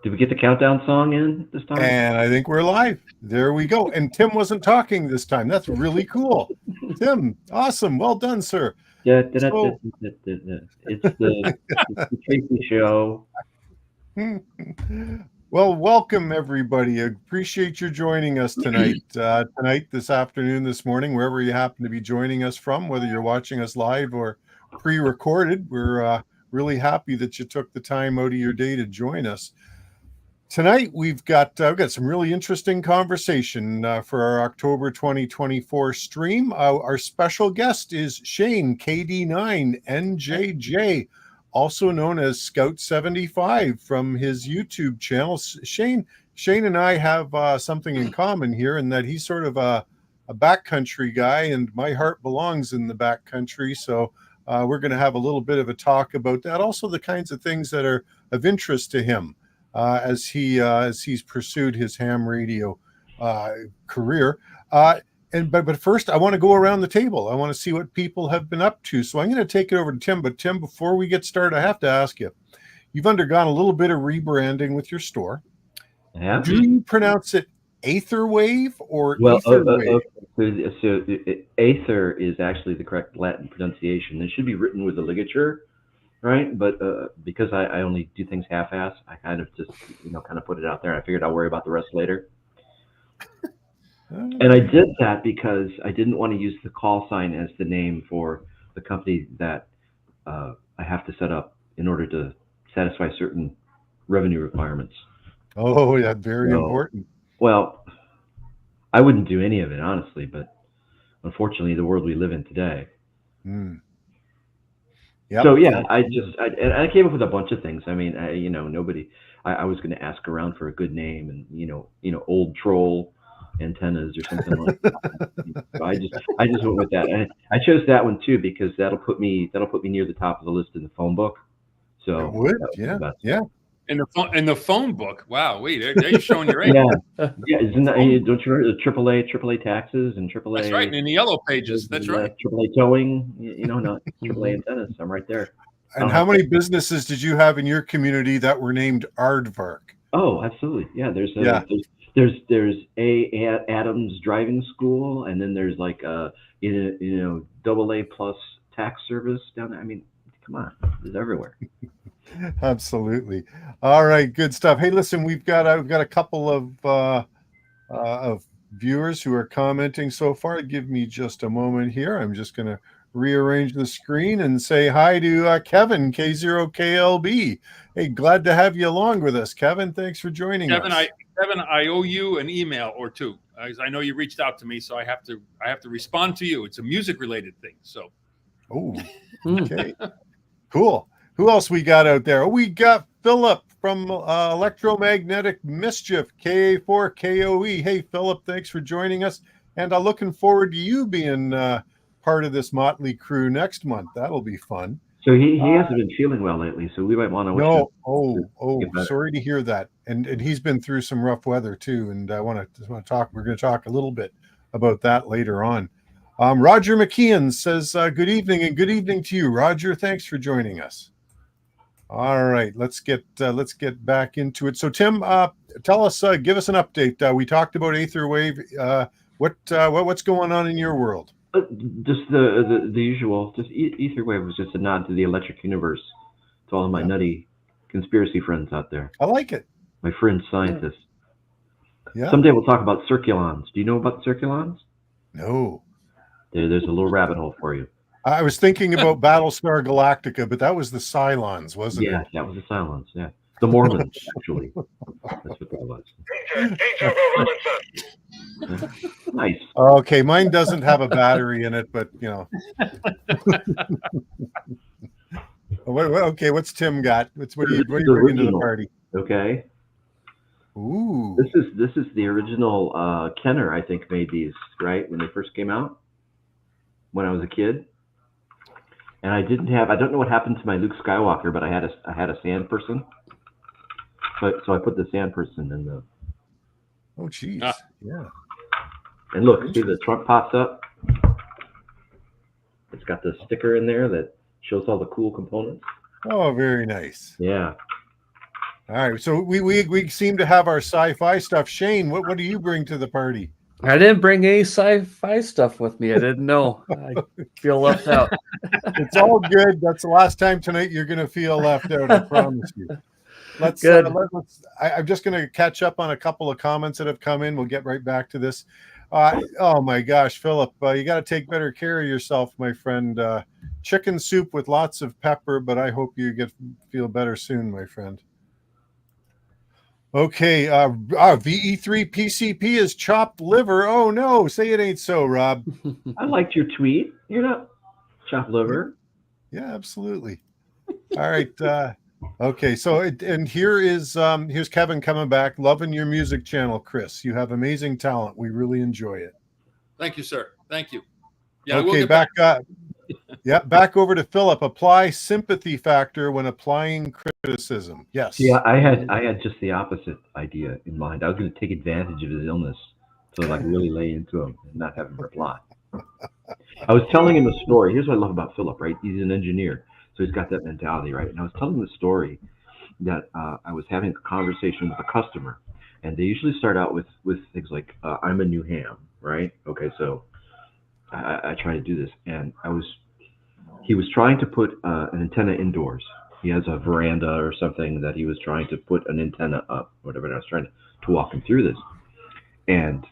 Did we get the countdown song in this time? And I think we're live. There we go. And Tim wasn't talking this time. That's really cool. Tim, awesome. Well done, sir. So, It's the Tracy show. well, welcome everybody. I appreciate you joining us tonight, this afternoon, this morning, wherever you happen to be joining us from, whether you're watching us live or pre-recorded. We're really happy that you took the time out of your day to join us. Tonight, we've got some really interesting conversation for our October 2024 stream. Our special guest is Shane, KD9NJJ, also known as Scout75 from his YouTube channel. Shane and I have something in common here in that he's sort of a backcountry guy, and my heart belongs in the backcountry. So we're going to have a little bit of a talk about that. Also, the kinds of things that are of interest to him. As he's pursued his ham radio career. But first, I want to go around the table. I want to see what people have been up to. So I'm going to take it over to Tim. But Tim, before we get started, I have to ask you, you've undergone a little bit of rebranding with your store. Yeah. Do you pronounce it Aetherwave or Etherwave? So Aether is actually the correct Latin pronunciation. It should be written with a ligature. Right, but because I only do things half-ass, I kind of just kind of put it out there. I figured I'll worry about the rest later. And I did that because I didn't want to use the call sign as the name for the company that I have to set up in order to satisfy certain revenue requirements. Oh, yeah, very important. Well, I wouldn't do any of it honestly, but unfortunately, the world we live in today. Yep. So yeah, I came up with a bunch of things. I mean, I was going to ask around for a good name, and old troll antennas or something like that. So I just went with that. And I chose that one too because that'll put me near the top of the list in the phone book. So it would, yeah. In the phone book. Wow, wait, there you're showing your age. Yeah. Isn't that, don't you remember the AAA taxes and AAA? That's right. In the yellow pages. That's right. AAA towing. Not AAA antennas. I'm right there. And how many businesses did you have in your community that were named Aardvark? Oh, absolutely. Yeah. There's Adams Driving School, and then there's like AA plus tax service down there. I mean, come on, it's everywhere. Absolutely. All right, good stuff. Hey, listen, we've got a couple of viewers who are commenting so far. Give me just a moment here. I'm just going to rearrange the screen and say hi to Kevin, K0KLB. Hey, glad to have you along with us, Kevin. Thanks for joining us. Kevin, I owe you an email or two. I know you reached out to me, so I have to respond to you. It's a music-related thing. So. Oh, okay. Cool. Who else we got out there? We got Philip from Electromagnetic Mischief, KA4KOE. Hey, Philip, thanks for joining us. And I'm looking forward to you being part of this motley crew next month. That'll be fun. So he hasn't been feeling well lately, so we might want to. No, sorry to hear that. And he's been through some rough weather too. And I want to talk. We're going to talk a little bit about that later on. Roger McKeon says, "Good evening and good evening to you, Roger. Thanks for joining us." All right, let's get back into it. So, Tim, tell us, give us an update. We talked about Aetherwave. What's going on in your world? Just the usual. Just Aetherwave was just a nod to the electric universe, to all of my nutty conspiracy friends out there. I like it. My friends, scientists. Yeah. Someday we'll talk about circulons. Do you know about circulons? No. There's a little rabbit hole for you. I was thinking about Battlestar Galactica, but that was the Cylons, wasn't it? Yeah, that was the Cylons. Yeah, the Mormons actually. That's what that was. Nice. Okay, mine doesn't have a battery in it, but Okay, what's Tim got? What are you bringing to the party? Okay. Ooh. This is the original Kenner, I think, made these, right, when they first came out when I was a kid. And I don't know what happened to my Luke Skywalker, but I had a sand person. So I put the sand person in the. Oh, geez. Yeah. And look, see the trunk pops up. It's got the sticker in there that shows all the cool components. Oh, very nice. Yeah. All right. So we seem to have our sci-fi stuff. Shane, what do you bring to the party? I didn't bring any sci-fi stuff with me. I didn't know. I feel left out. It's all good. That's the last time tonight you're going to feel left out. I promise you. Let's. Good. I'm just going to catch up on a couple of comments that have come in. We'll get right back to this. Oh my gosh, Philip, you got to take better care of yourself, my friend. Chicken soup with lots of pepper, but I hope you feel better soon, my friend. Okay, VE3 PCP is chopped liver. Oh no, say it ain't so, Rob. I liked your tweet. You're not chopped liver. Yeah, absolutely. All right. Okay, so and here's Kevin coming back. Loving your music channel, Chris. You have amazing talent. We really enjoy it. Thank you, sir. Thank you. Yeah. Okay, back over to Philip. Apply sympathy factor when applying criticism. Yes. Yeah, I had just the opposite idea in mind. I was going to take advantage of his illness to like really lay into him and not have him reply. I was telling him a story. Here's what I love about Philip, right? He's an engineer, so he's got that mentality, right? And I was telling him the story that I was having a conversation with a customer, and they usually start out with things like, "I'm a new ham," right? Okay, so I try to do this, and he was trying to put an antenna indoors. He has a veranda or something that he was trying to put an antenna up, whatever. And I was trying to walk him through this, and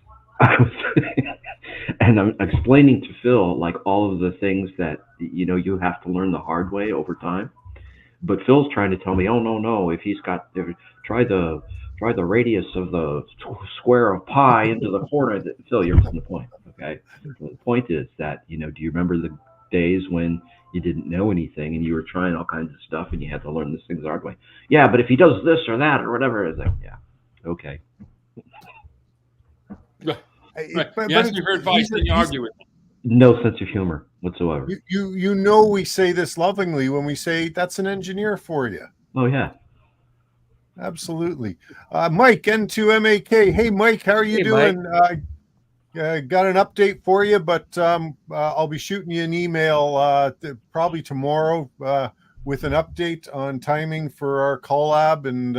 and I'm explaining to Phil like all of the things that you have to learn the hard way over time. But Phil's trying to tell me, oh no, if he's got try the radius of the square of pi into the corner. Phil, you're missing the point. Okay, well, the point is that do you remember the days when you didn't know anything and you were trying all kinds of stuff and you had to learn this thing the hard way? Yeah, but if he does this or that or whatever, it's like, yeah, okay. Right. You ask me for advice, then you argue with me. No sense of humor whatsoever. We say this lovingly when we say that's an engineer for you. Oh yeah. Absolutely. Mike, N2MAK. Hey Mike, how are you doing? Got an update for you, but I'll be shooting you an email probably tomorrow with an update on timing for our collab, and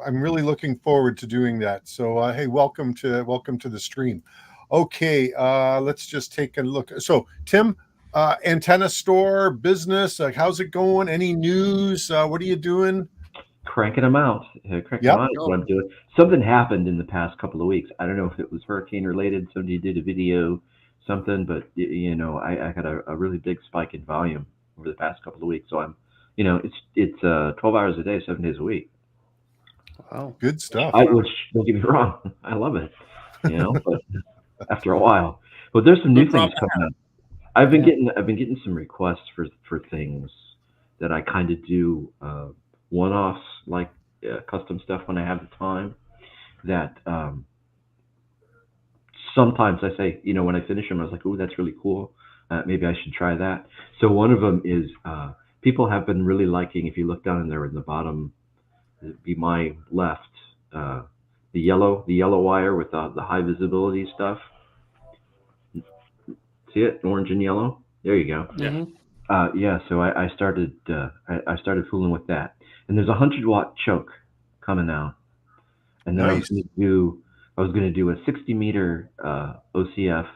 I'm really looking forward to doing that. So hey, welcome to the stream. Okay, let's just take a look. So Tim, antenna store business, how's it going? Any news? What are you doing? Cranking them out. Them out is what I'm doing. Something happened in the past couple of weeks. I don't know if it was hurricane related. Somebody did a video, something, but I had a really big spike in volume over the past couple of weeks. So I'm, it's 12 hours a day, 7 days a week. Wow, good stuff. Which, don't get me wrong, I love it. But after a while, but there's some new things coming up. I've been getting some requests for things that I kind of do. One-offs, like custom stuff when I have the time, that sometimes I say, when I finish them, I was like, oh, that's really cool. Maybe I should try that. So one of them is people have been really liking, if you look down in there in the bottom, it'd be my left, the yellow wire with the high visibility stuff. See it? Orange and yellow? There you go. Yeah. So I started fooling with that. And there's a 100-watt choke coming out, and then nice. I was going to do a 60-meter OCF,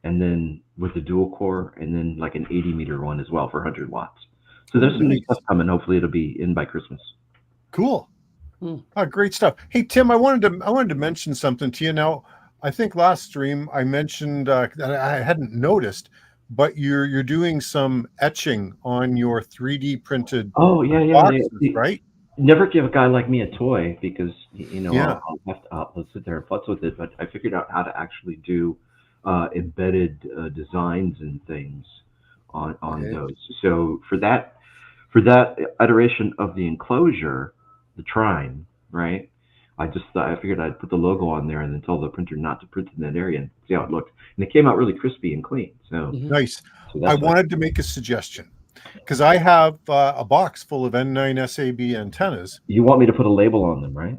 and then with the dual core, and then like an 80-meter one as well for 100 watts. So there's some new stuff coming. Hopefully, it'll be in by Christmas. Cool. Great stuff. Hey Tim, I wanted to mention something to you. Now, I think last stream I mentioned that I hadn't noticed, but you're doing some etching on your 3D printed boxes, right? Never give a guy like me a toy because I'll sit there and futz with it. But I figured out how to actually do embedded designs and things on those. So for that iteration of the enclosure, the trine, right? I figured I'd put the logo on there and then tell the printer not to print in that area and see how it looked. And it came out really crispy and clean. So nice. So I wanted to make a suggestion because I have a box full of N9 SAB antennas. You want me to put a label on them, right?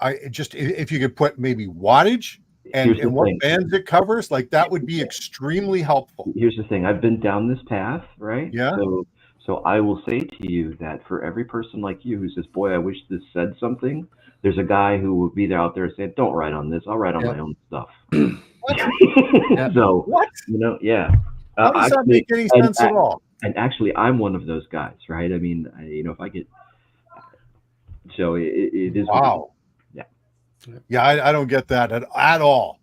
If you could put maybe wattage and what bands it covers, like that would be extremely helpful. Here's the thing. I've been down this path, right? Yeah. So I will say to you that for every person like you who says, "Boy, I wish this said something," there's a guy who will be there out there saying, "Don't write on this. I'll write on my Yep. own stuff." What? Yeah. So What? yeah. How does that Actually, make any and sense at all? and actually, I'm one of those guys, right? I mean, if I get so it is what it is. Wow. Yeah. Yeah, I don't get that at all.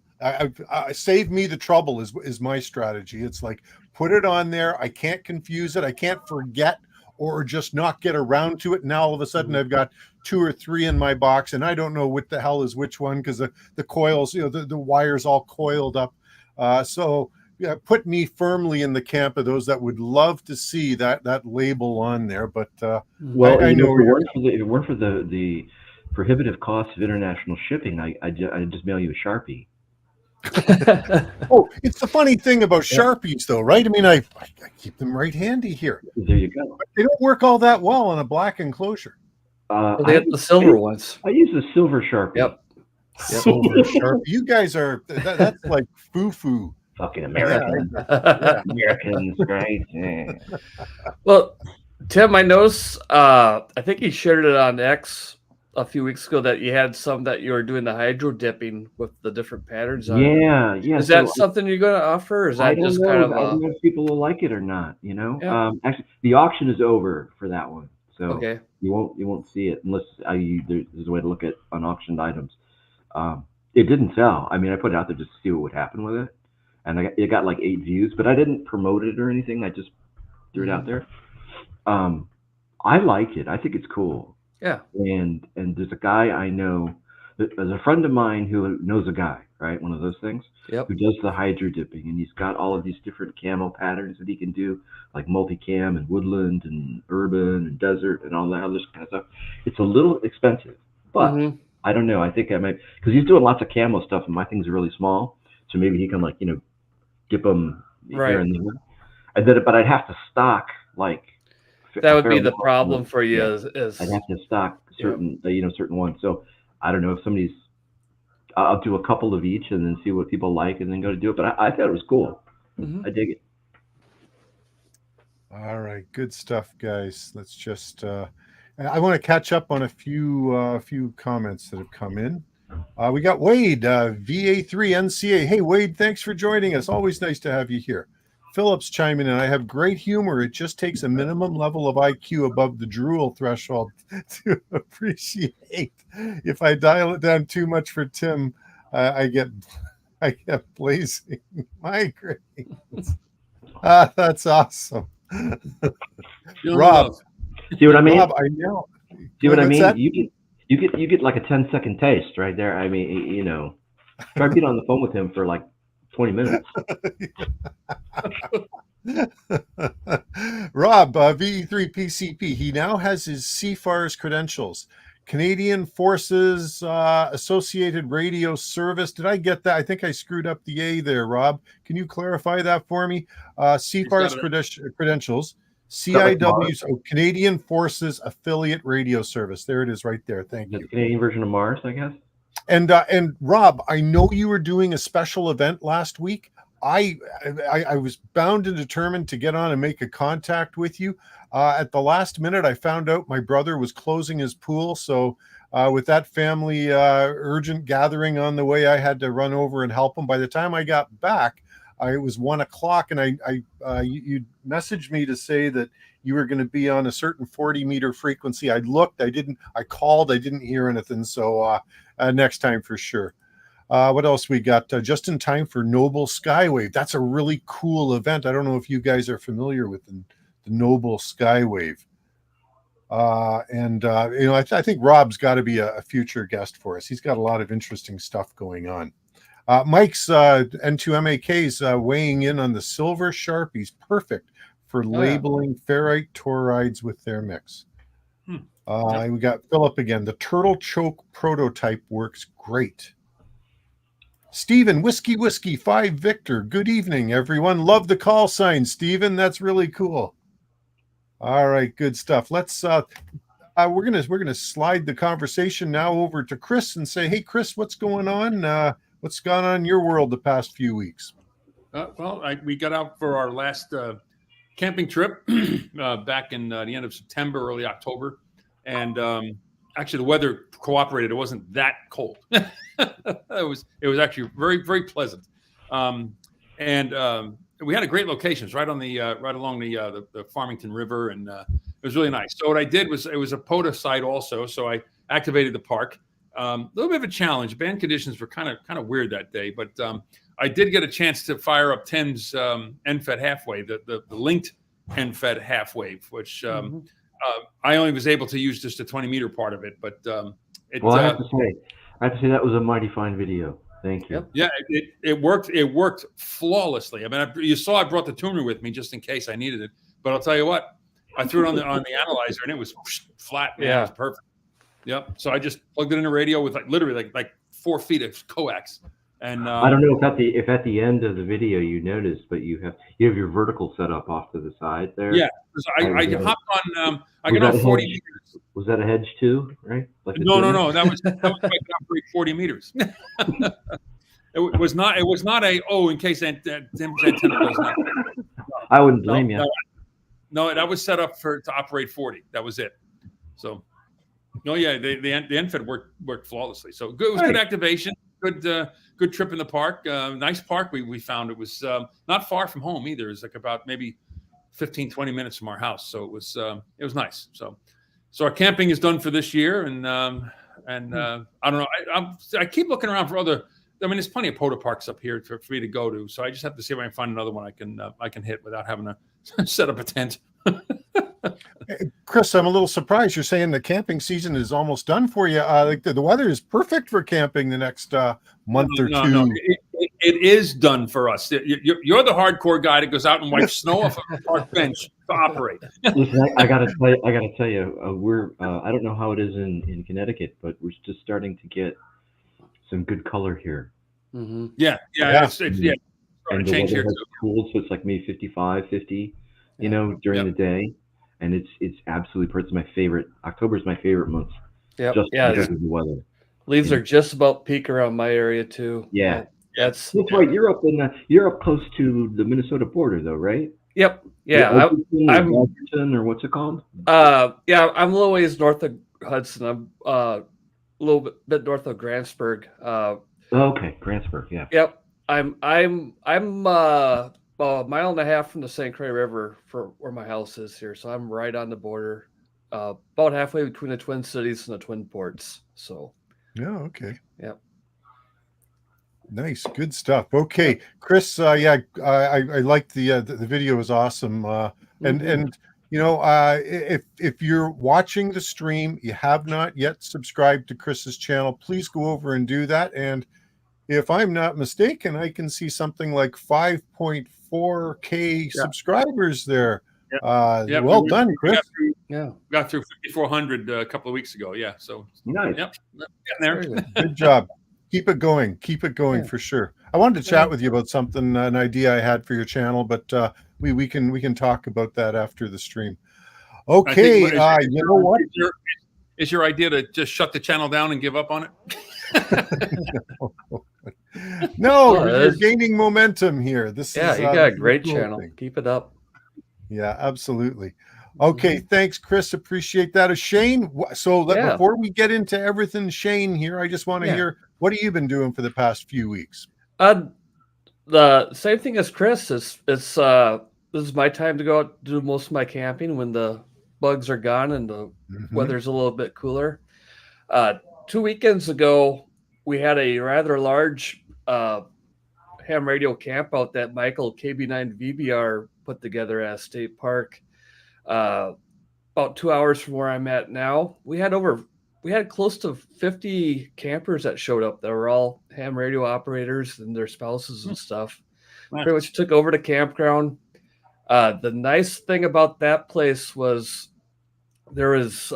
Save me the trouble is my strategy. It's like put it on there. I can't confuse it. I can't forget or just not get around to it. Now all of a sudden I've got 2 or 3 in my box, and I don't know what the hell is which one because the coils, the wires all coiled up. So yeah, put me firmly in the camp of those that would love to see that label on there. But Well, I know if it weren't for the prohibitive cost of international shipping, I'd just mail you a Sharpie. Oh, it's the funny thing about Sharpies, though, right? I mean, I keep them right handy here. There you go. But they don't work all that well on a black enclosure. They have the silver ones. I use the silver Sharpie. Yep. Silver Sharpie. You guys are that's like foo-foo. Fucking Americans. Yeah. Americans, right? Yeah. Well, Tim, I noticed. I think you shared it on X a few weeks ago that you had some that you were doing the hydro dipping with the different patterns on. Yeah. Is that something you're going to offer? Or is that I don't just know. kind of I don't know if people will like it or not. Yeah. Actually, the auction is over for that one, so okay? you won't see it unless there's a way to look at unauctioned items. It didn't sell. I mean, I put it out there just to see what would happen with it, and it got like 8 views, but I didn't promote it or anything. I just threw it out there. I like it. I think it's cool. Yeah. And there's a guy I know. There's a friend of mine who knows a guy, right? One of those things. Yep. Who does the hydro dipping, and he's got all of these different camo patterns that he can do, like multicam and woodland and urban and desert and all that other kind of stuff. It's a little expensive, but I don't know. I think I might, because he's doing lots of camo stuff, and my things are really small, so maybe he can dip them here and there. And then, but I'd have to stock like. That would be the problem for you. Yeah. Is I'd have to stock certain certain ones. So I don't know if somebody's. I'll do a couple of each and then see what people like and then go to do it. But I thought it was cool. I dig it. All right, good stuff, guys. Let's just. I want to catch up on a few comments that have come in. We got Wade, VA3NCA. Hey, Wade, thanks for joining us. Always nice to have you here. Phillips chiming in. I have great humor. It just takes a minimum level of IQ above the drool threshold to appreciate. If I dial it down too much for Tim, I get blazing migraines. That's awesome. Rob, see what I mean? Rob, I know. See what I mean? That? You get like a 10-second taste right there. I mean, try to get on the phone with him for like 20 minutes. Rob, VE3PCP. He now has his CFARS credentials. Canadian Forces Associated Radio Service. Did I get that? I think I screwed up the A there, Rob. Can you clarify that for me? CFARS credentials. CIW, so Canadian Forces Affiliate Radio Service. There it is right there. Thank you. The Canadian version of Mars, I guess. And Rob, I know you were doing a special event last week. I was bound and determined to get on and make a contact with you. At the last minute, I found out my brother was closing his pool. So with that family urgent gathering on the way, I had to run over and help him. By the time I got back, it was 1 o'clock, and you messaged me to say that you were going to be on a certain 40-meter frequency. I looked, I called, I didn't hear anything. So next time for sure. What else we got? Just in time for Noble Skywave. That's a really cool event. I don't know if you guys are familiar with the Noble Skywave. I think Rob's got to be a future guest for us. He's got a lot of interesting stuff going on. Mike's N2MAK's weighing in on the silver Sharpies. Perfect for labeling ferrite torides with their mix. We got Philip again. The turtle choke prototype works great. Stephen, Whiskey 5 Victor. Good evening, everyone. Love the call sign, Stephen. That's really cool. All right, good stuff. Let's we're gonna slide the conversation now over to Chris and say, hey, Chris, what's going on? What's gone on in your world the past few weeks? We got out for our last camping trip back in the end of September, early October, and actually the weather cooperated. It wasn't that cold. it was actually very, very pleasant, and we had a great locations right on the right along the Farmington River, and it was really nice. So what I did was, it was a POTA site also, so I activated the park. A little bit of a challenge. Band conditions were kind of weird that day, but I did get a chance to fire up Tim's end-fed half wave, the linked end-fed half wave, which I only was able to use just the 20-meter part of it. But I have to say that was a mighty fine video. Thank you. Yeah, it worked. It worked flawlessly. I mean, you saw I brought the tuner with me just in case I needed it. But I'll tell you what, I threw it on the analyzer and it was flat. Man, it was perfect. Yep. So I just plugged it in the radio with literally 4 feet of coax. And I don't know if at the end of the video you noticed, but you have your vertical set up off to the side there. Yeah. I hopped on. I got on 40 meters. Was that a hedge too? Right? No. That was like operate 40 meters. It was not a in case Tim's antenna goes down. I wouldn't blame you. No, that was set up to operate 40. That was it. So, the end-fed worked flawlessly. So good. It was good activation. Good trip in the park. Nice park. We found it was not far from home either. It was like about maybe 15, 20 minutes from our house. So it was nice. So our camping is done for this year, and I don't know. I keep looking around for other. I mean, there's plenty of POTA parks up here for me to go to. So I just have to see if I can find another one I can hit without having to set up a tent. Chris, I'm a little surprised. You're saying the camping season is almost done for you. Like the weather is perfect for camping the next month or two. No, it is done for us. You're the hardcore guy that goes out and wipes snow off of a park bench to operate. Listen, I gotta tell you, we're I don't know how it is in Connecticut, but we're just starting to get some good color here. Mm-hmm. Yeah. And the weather has cooled, so it's like maybe 55, 50, during the day. And it's absolutely perfect. It's my favorite. October is my favorite month. Yep. Just because of the weather. Leaves are just about peak around my area too. Yeah. That's right. You're up close to the Minnesota border though, right? Yep. Yeah. I'm Washington, or what's it called? I'm a little ways north of Hudson. I'm a little bit north of Grantsburg. Okay, Grantsburg. Yeah. Yep. I'm about a mile and a half from the St. Croix River for where my house is here. So I'm right on the border, about halfway between the Twin Cities and the Twin Ports. So. Yeah. Okay. Yep. Nice. Good stuff. Okay. Chris, I liked the video was awesome. And if you're watching the stream, you have not yet subscribed to Chris's channel, please go over and do that. And if I'm not mistaken, I can see something like 5.4K subscribers there. Well done, Chris. Got through 5,400 a couple of weeks ago. Yeah. So nice. Yep. There. Good job. Keep it going. Keep it going for sure. I wanted to chat with you about something, an idea I had for your channel, but we can talk about that after the stream. Okay. You know what? Is your idea to just shut the channel down and give up on it? No, you're gaining momentum here. You got a great channel. Keep it up. Yeah, absolutely. Okay, thanks, Chris. Appreciate that. Shane, before we get into everything, Shane here, I just want to hear, what have you been doing for the past few weeks? The same thing as Chris. This is my time to go out do most of my camping when the bugs are gone and the weather's a little bit cooler. 2 weekends ago, we had a rather large ham radio campout that Michael KB9 VBR put together at State Park. About 2 hours from where I'm at now. We had close to 50 campers that showed up that were all ham radio operators and their spouses and stuff. Nice. Pretty much took over the campground. The nice thing about that place was there was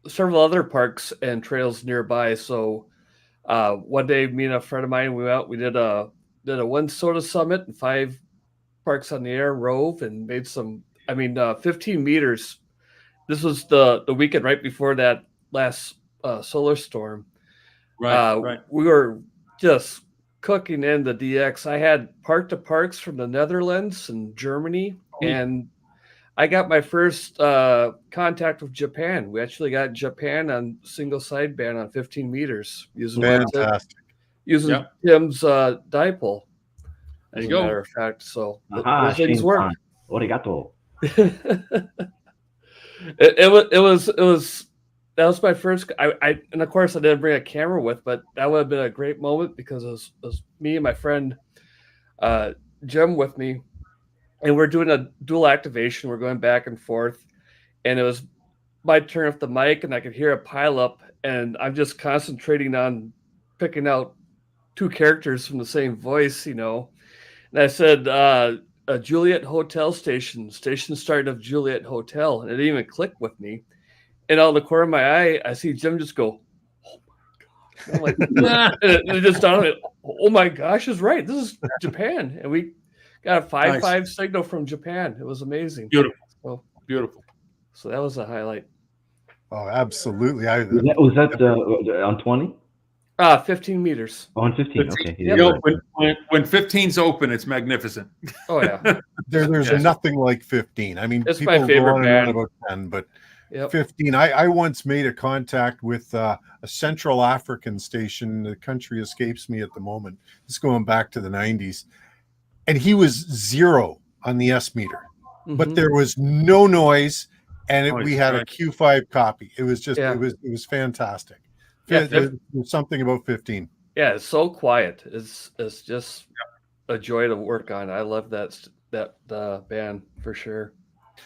several other parks and trails nearby. So one day, me and a friend of mine, we went out. We did a one soda summit and 5 parks on the air rove and made 15 meters. This was the weekend right before that last solar storm. Right. We were just cooking in the DX. I had park to parks from the Netherlands and Germany and I got my first contact with Japan. We actually got Japan on single sideband on 15 meters using Fantastic. using Tim's dipole. There As you a go. matter of fact, so Aha, those things Shane work. Khan. Arigato. It was that was my first. I and of course I didn't bring a camera with, but that would have been a great moment because it was me and my friend Jim with me, and we're doing a dual activation. We're going back and forth, and it was my turn with the mic, and I could hear a pile up, and I'm just concentrating on picking out two characters from the same voice, And I said, Juliet Hotel Station start of Juliet Hotel, and it didn't even click with me. And out of the corner of my eye, I see Jim just go, "Oh my god!" I'm like, it just dawned on me, "Oh my gosh, is right. This is Japan," and we got a 5.5 signal from Japan. It was amazing. Beautiful. So, Beautiful. So that was a highlight. Oh, absolutely. Was that on 20? 15 meters. Oh, on 15. 15. Okay. You know, when 15's open, it's magnificent. Oh yeah. There's Yes. nothing like 15. I mean, It's people my favorite go on and on band. about 10, but Yep. 15. I once made a contact with a Central African station. The country escapes me at the moment. It's going back to the 90s. And he was 0 on the S meter, but Mhm. there was no noise, and Noise, we had a right. Q5 copy. It was just, Yeah. it was fantastic. Yeah, There's something about 15. Yeah, it's so quiet. It's just a joy to work on. I love that band for sure.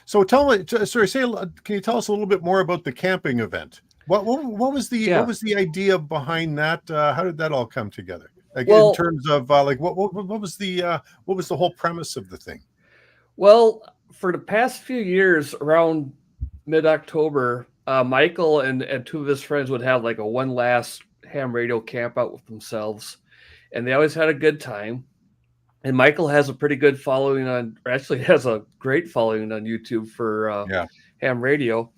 So can you tell us a little bit more about the camping event? What was the idea behind that? How did that all come together? Like, Well- in terms of what was the whole premise of the thing? Well, for the past few years, around mid-October, Michael and two of his friends would have like a one last ham radio camp out with themselves, and they always had a good time. And Michael has a pretty good following actually has a great following on YouTube for ham radio.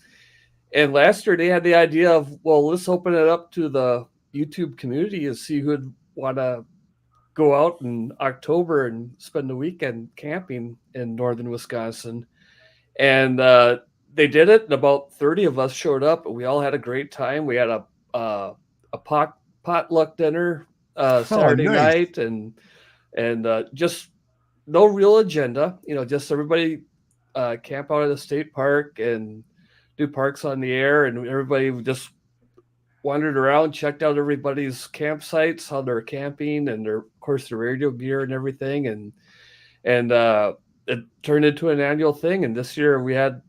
And last year they had the idea of, well, let's open it up to the YouTube community and see who'd want to go out in October and spend the weekend camping in northern Wisconsin. And they did it, and about 30 of us showed up, and we all had a great time. We had a potluck dinner Saturday night, and just no real agenda, just everybody camp out at the state park and do parks on the air, and everybody just wandered around, checked out everybody's campsites, how they're camping, and of course their radio gear and everything, and it turned into an annual thing. And this year we had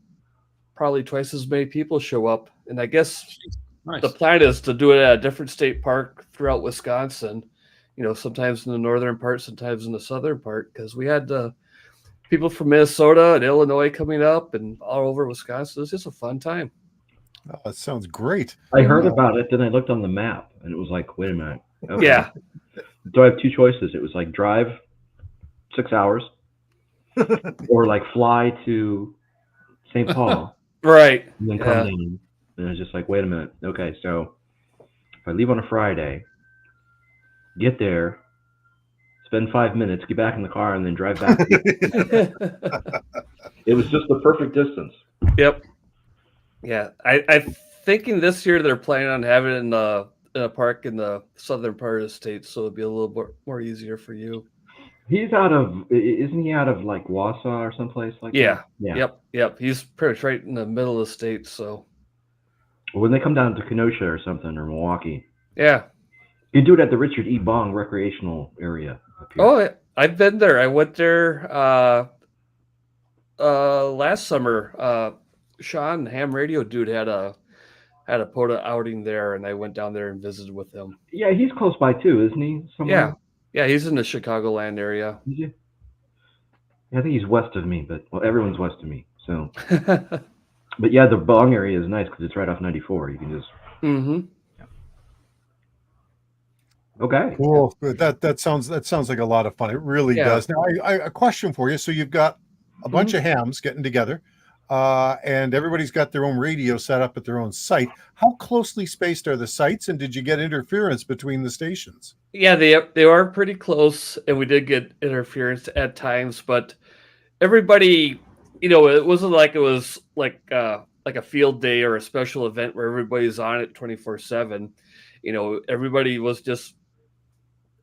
probably twice as many people show up, and I guess Nice. the plan is to do it at a different state park throughout Wisconsin. Sometimes in the northern part, sometimes in the southern part, because we had people from Minnesota and Illinois coming up and all over Wisconsin. It was just a fun time. Oh, that sounds great. I heard about it, then I looked on the map, and it was like, wait a minute. Okay. Yeah. So I have two choices. It was like drive 6 hours, or like fly to St. Paul, Right. and then come down. And I was just like, wait a minute. Okay, so if I leave on a Friday, get there, spend 5 minutes, get back in the car, and then drive back. It was just the perfect distance. Yep. Yeah. I'm thinking this year they're planning on having it in a park in the southern part of the state, so it'll be a little more easier for you. Isn't he out of like Wausau or someplace like that? Yeah. Yep. He's pretty much right in the middle of the state, so. When they come down to Kenosha or something, or Milwaukee. Yeah. You do it at the Richard E. Bong recreational area up here. Oh, I've been there. I went there last summer. Sean, ham radio dude, had a POTA outing there, and I went down there and visited with him. Yeah, he's close by too, isn't he? Somewhere? Yeah, he's in the Chicagoland area. Is he? Yeah, I think he's west of me, but everyone's west of me. So, but yeah, the Bong area is nice because it's right off 94. You can just. Mm-hmm. Okay. Cool. That sounds like a lot of fun. It really does. Now, I a question for you. So you've got a bunch of hams getting together, and everybody's got their own radio set up at their own site. How closely spaced are the sites, and did you get interference between the stations? Yeah, they are pretty close, and we did get interference at times, but everybody it wasn't like it was like a field day or a special event where everybody's on it 24/7. Everybody was just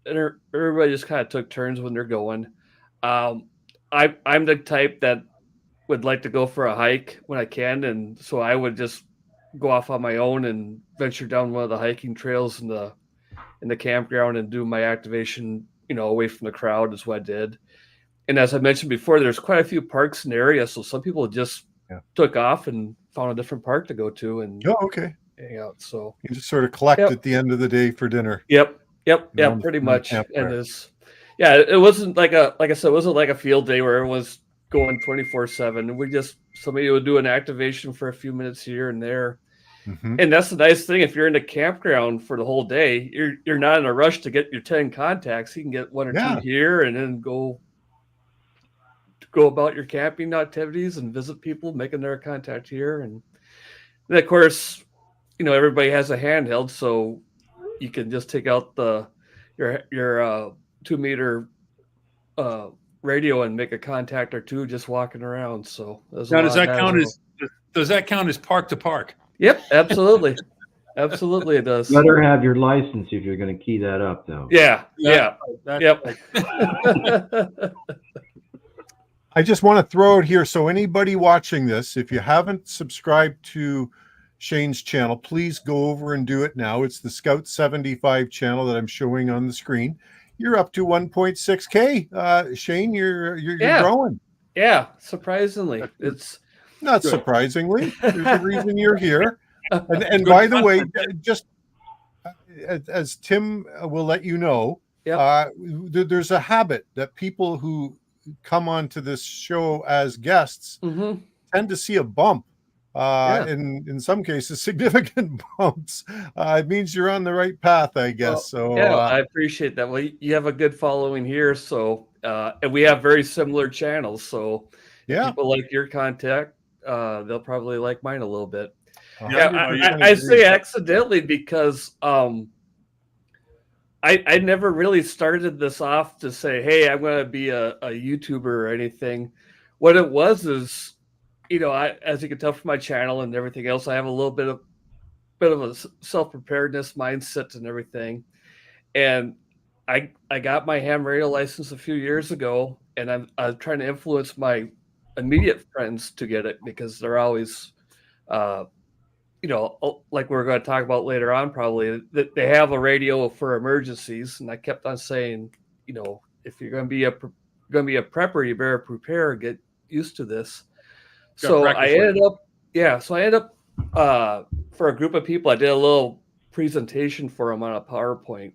everybody just kind of took turns when they're going. Um, I'm the type that would like to go for a hike when I can, and so I would just go off on my own and venture down one of the hiking trails in the campground and do my activation, away from the crowd is what I did. And as I mentioned before, there's quite a few parks in the area, so some people just took off and found a different park to go to and okay. hang out. So you just sort of collect at the end of the day for dinner. Yep, pretty much. And it wasn't like I said, it wasn't like a field day where everyone's going 24/7. Somebody would do an activation for a few minutes here and there. Mm-hmm. And that's the nice thing. If you're in the campground for the whole day, you're not in a rush to get your 10 contacts. You can get one or two here and then go about your camping activities and visit people making their contact here. And of course, everybody has a handheld, so you can just take out your 2-meter radio and make a contact or two just walking around. So now, does that count as park to park? Yep, absolutely. Absolutely it does. Better have your license if you're going to key that up, though. Yeah. Yep. I just want to throw it here. So anybody watching this, if you haven't subscribed to Shane's channel, please go over and do it now. It's the Scout 75 channel that I'm showing on the screen. You're up to 1.6K. Shane, you're growing. Yeah, surprisingly. It's not good. Surprisingly. There's a reason you're here. And by the way, just as Tim will let you know, there's a habit that people who come onto this show as guests tend to see a bump. In some cases, significant bumps. It means you're on the right path, I guess. I appreciate that. Well, you have a good following here, so and we have very similar channels. So people like your contact, they'll probably like mine a little bit. I say accidentally because I never really started this off to say, hey, I'm going to be a YouTuber or anything. What it was is, as you can tell from my channel and everything else, I have a little bit of a self-preparedness mindset and everything. And I got my ham radio license a few years ago, and I'm trying to influence my immediate friends to get it because they're always, like we're going to talk about later on, probably that they have a radio for emergencies. And I kept on saying, if you're going to be a prepper, you better prepare, get used to this. So I ended up for a group of people, I did a little presentation for them on a PowerPoint,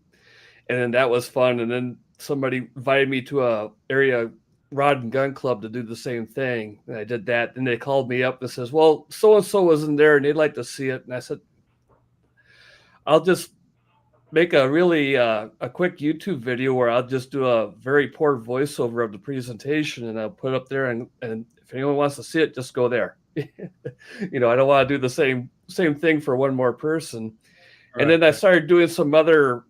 and then that was fun. And then somebody invited me to a area rod and gun club to do the same thing. And I did that. And they called me up and says, well, so-and-so wasn't there and they'd like to see it. And I said, I'll just make a really a quick YouTube video where I'll just do a very poor voiceover of the presentation and I'll put up there. And if anyone wants to see it, just go there. I don't want to do the same thing for one more person. Right. And then I started doing some other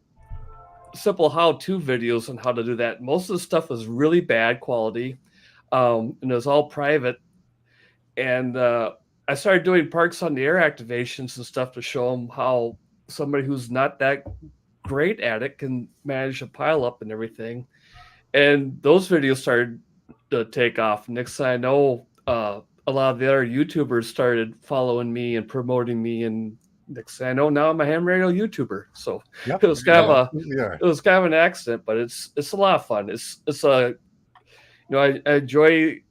simple how-to videos on how to do that. Most of the stuff was really bad quality, and it was all private. And I started doing parks on the air activations and stuff to show them how somebody who's not that great at it can manage a pile up and everything. And those videos started to take off. Next thing I know, a lot of the other YouTubers started following me and promoting me, and next thing I know, now I'm a ham radio YouTuber. So it was kind of an accident, but it's a lot of fun. I enjoy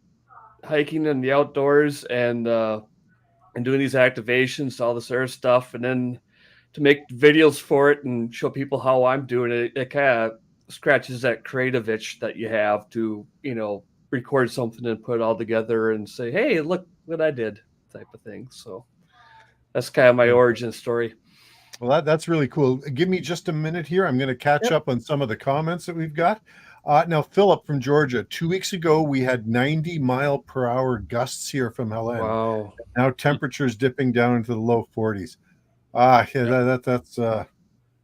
hiking in the outdoors and doing these activations, all this other stuff, and then to make videos for it and show people how I'm doing it. It kind of scratches that creative itch that you have to, record something and put it all together and say, hey, look what I did, type of thing. So that's kind of my origin story. Well, that's really cool. Give me just a minute here. I'm going to catch up on some of the comments that we've got. Now, Philip from Georgia, 2 weeks ago, we had 90-mile-per-hour gusts here from Helene. Wow. Now temperatures dipping down into the low 40s.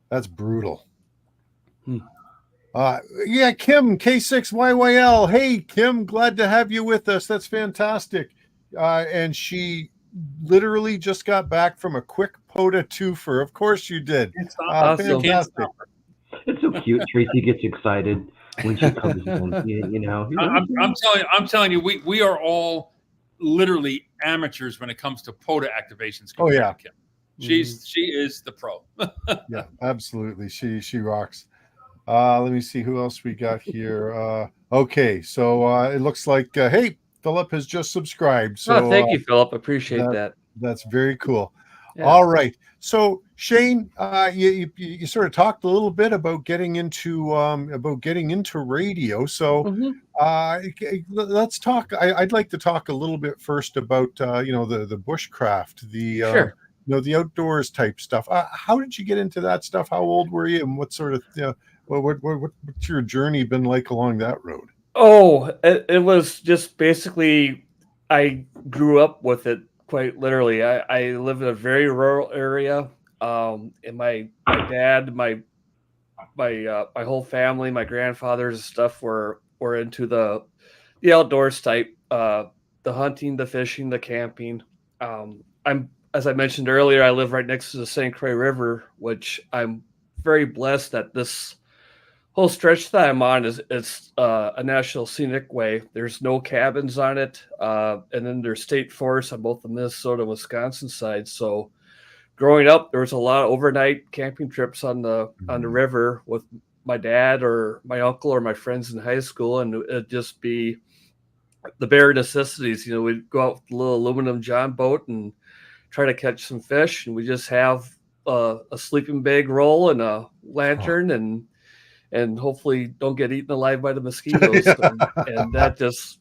That's brutal. Yeah, Kim K6YYL. Hey, Kim, glad to have you with us. That's fantastic. And she literally just got back from a quick POTA twofer. Of course you did. Can't stop. Awesome. Can't Fantastic. stop. It's so cute. Tracy gets excited when she comes in. You know. I'm telling you, we are all literally amateurs when it comes to POTA activations. Oh, yeah. Kim. She is the pro. Yeah, absolutely. She rocks. Let me see who else we got here. Okay, so it looks like hey, Philip has just subscribed. So thank you, Philip. Appreciate that. That's very cool. Yeah. All right. So Shane, you sort of talked a little bit about getting into radio. So let's talk. I'd like to talk a little bit first about the bushcraft, Sure. the outdoors type stuff. How did you get into that stuff? How old were you, and what sort of what's your journey been like along that road? Oh, it was just basically I grew up with it quite literally. I live in a very rural area, and my dad, my whole family, my grandfathers and stuff were into the outdoors type, the hunting, the fishing, the camping. I'm As I mentioned earlier, I live right next to the St. Croix River, which I'm very blessed that this whole stretch that I'm on is a national scenic way. There's no cabins on it, and then there's state forests on both the Minnesota and Wisconsin side. So growing up, there was a lot of overnight camping trips on the river with my dad or my uncle or my friends in high school, and it'd just be the bare necessities. We'd go out with the little aluminum john boat and try to catch some fish, and we just have a sleeping bag roll and a lantern and hopefully don't get eaten alive by the mosquitoes. And that just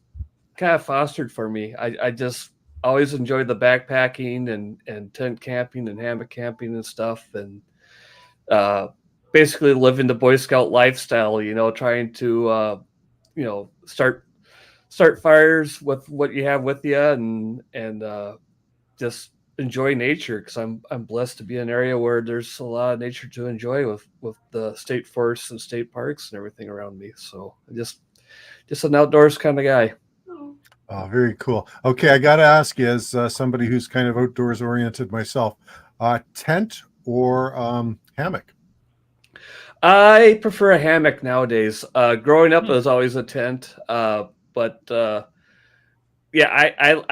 kind of fostered for me. I just always enjoyed the backpacking and tent camping and hammock camping and stuff. And basically living the Boy Scout lifestyle, trying to, start fires with what you have with you and just enjoy nature, because I'm blessed to be in an area where there's a lot of nature to enjoy with the state forests and state parks and everything around me. So just an outdoors kind of guy. Oh, very cool. Okay, I got to ask you, as somebody who's kind of outdoors oriented myself, tent or hammock? I prefer a hammock nowadays. Growing up, it was always a tent, but I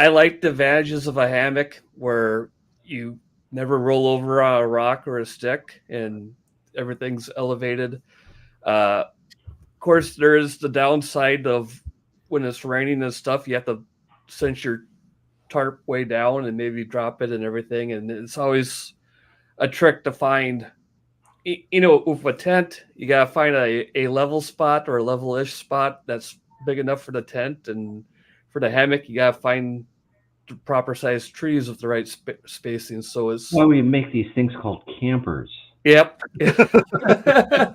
like the advantages of a hammock where you never roll over on a rock or a stick and everything's elevated. Of course, there is the downside of when it's raining and stuff, you have to cinch your tarp way down and maybe drop it and everything. And it's always a trick to find. With a tent, you got to find a level spot or a level-ish spot that's big enough for the tent, and for the hammock, you got to find the proper size trees with the right spacing. So it's why we make these things called campers. Yep. I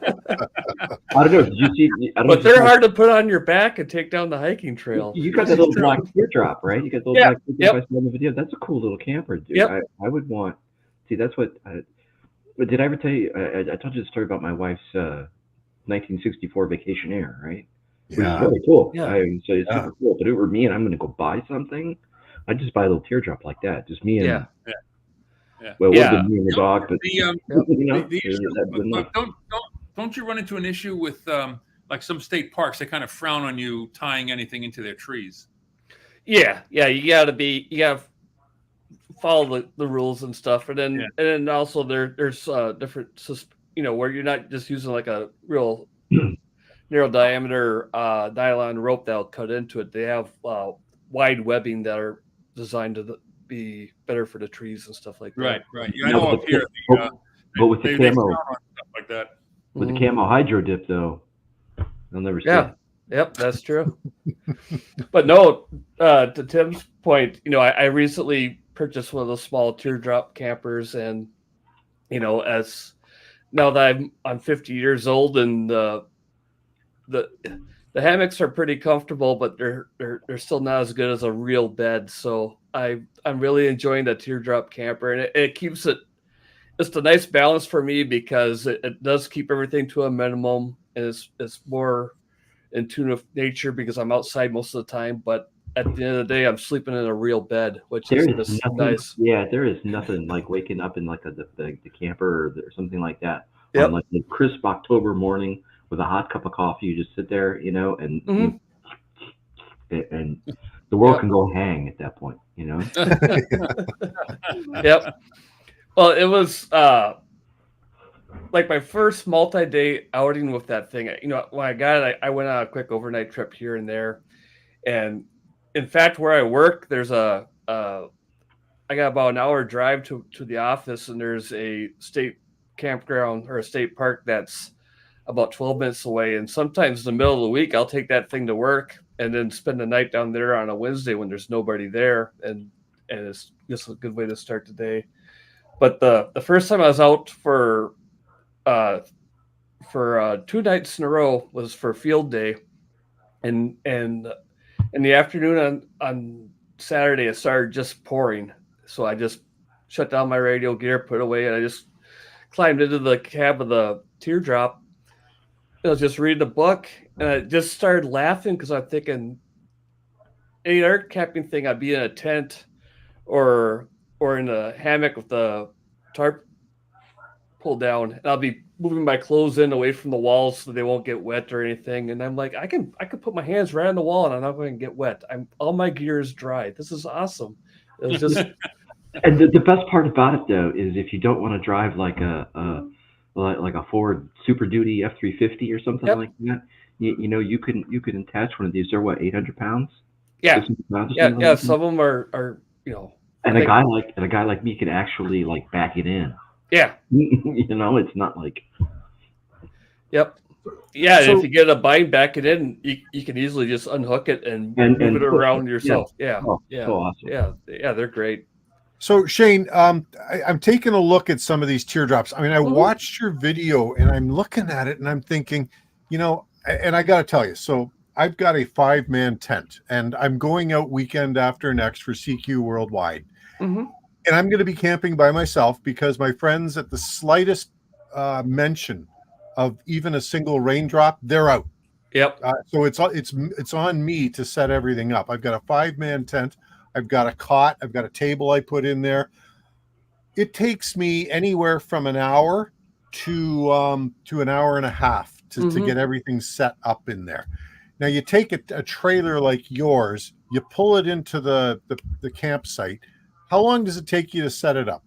don't know. Did you see? But they're hard to put on your back and take down the hiking trail. You got that little black teardrop, right? You got the little black teardrop. I saw in the video. That's a cool little camper, dude. Yep. I would want. See, that's what. Did I ever tell you? I told you the story about my wife's 1964 Vacation Air, right? Which is very cool. Yeah. So it's super cool. But if it were me and I'm going to go buy something, I'd just buy a little teardrop like that. Just me and. Yeah. Well, it would have been me and the dog, but don't you run into an issue with like some state parks? They kind of frown on you tying anything into their trees. Yeah. You got to follow the rules and stuff, and then also there's different, where you're not just using like a real narrow diameter nylon rope that'll cut into it. They have wide webbing that are designed to be better for the trees and stuff like that. Right. Yeah, I know up here. But with the camo, stuff like that. With the camo hydro dip, though, they'll never see it. Yep, that's true. But no, to Tim's point, I recently purchased one of those small teardrop campers, and as now that I'm 50 years old, and the hammocks are pretty comfortable, but they're still not as good as a real bed. So I'm really enjoying the teardrop camper, and it keeps it's a nice balance for me, because it does keep everything to a minimum. and it's more in tune with nature because I'm outside most of the time. But at the end of the day, I'm sleeping in a real bed, which There is is just nothing. nice. Yeah, there is nothing like waking up in like the camper or something like that on Yep. like a crisp October morning with a hot cup of coffee. You just sit there, and Mhm. and the world Yep. can go hang at that point. Yep. Well, it was like my first multi-day outing with that thing. When I got it, I went on a quick overnight trip here and there. And in fact, where I work, there's I got about an hour drive to the office, and there's a state campground or a state park that's about 12 minutes away. And sometimes in the middle of the week, I'll take that thing to work and then spend the night down there on a Wednesday when there's nobody there. And it's just a good way to start the day. But the first time I was out for 2 nights in a row was for field day, and in the afternoon on Saturday it started just pouring, so I just shut down my radio gear, put it away, and I just climbed into the cab of the Teardrop. I was just reading a book, and I just started laughing because I'm thinking, any other camping thing, I'd be in a tent or in a hammock with the tarp pulled down, and I'll be moving my clothes in away from the walls so they won't get wet or anything. And I'm like, I can put my hands right on the wall and I'm not going to get wet. All my gear is dry. This is awesome. It was just And the best part about it though is if you don't want to drive like like a Ford Super Duty F-350 or something Yep. like that, you can attach one of these. They're what, 800 pounds? yeah 600 pounds or yeah something yeah. like that? Some of them are And I a think, guy like me can actually like back it in. yeah It's not like yep yeah. And So if you get a bind back it in, you can easily just unhook it and move and it push around it. Yeah. yourself. Yeah Oh, yeah so awesome. yeah. They're great. So Shane, I'm taking a look at some of these teardrops. I mean, I watched your video and I'm looking at it and I'm thinking, and I got to tell you, so I've got a 5-man tent and I'm going out weekend after next for CQ Worldwide. Mm-hmm. And I'm going to be camping by myself because my friends, at the slightest mention of even a single raindrop, they're out. Yep. So it's on me to set everything up. I've got a 5-man tent. I've got a cot. I've got a table I put in there. It takes me anywhere from an hour to an hour and a half to get everything set up in there. Now you take a trailer like yours, you pull it into the campsite. How long does it take you to set it up?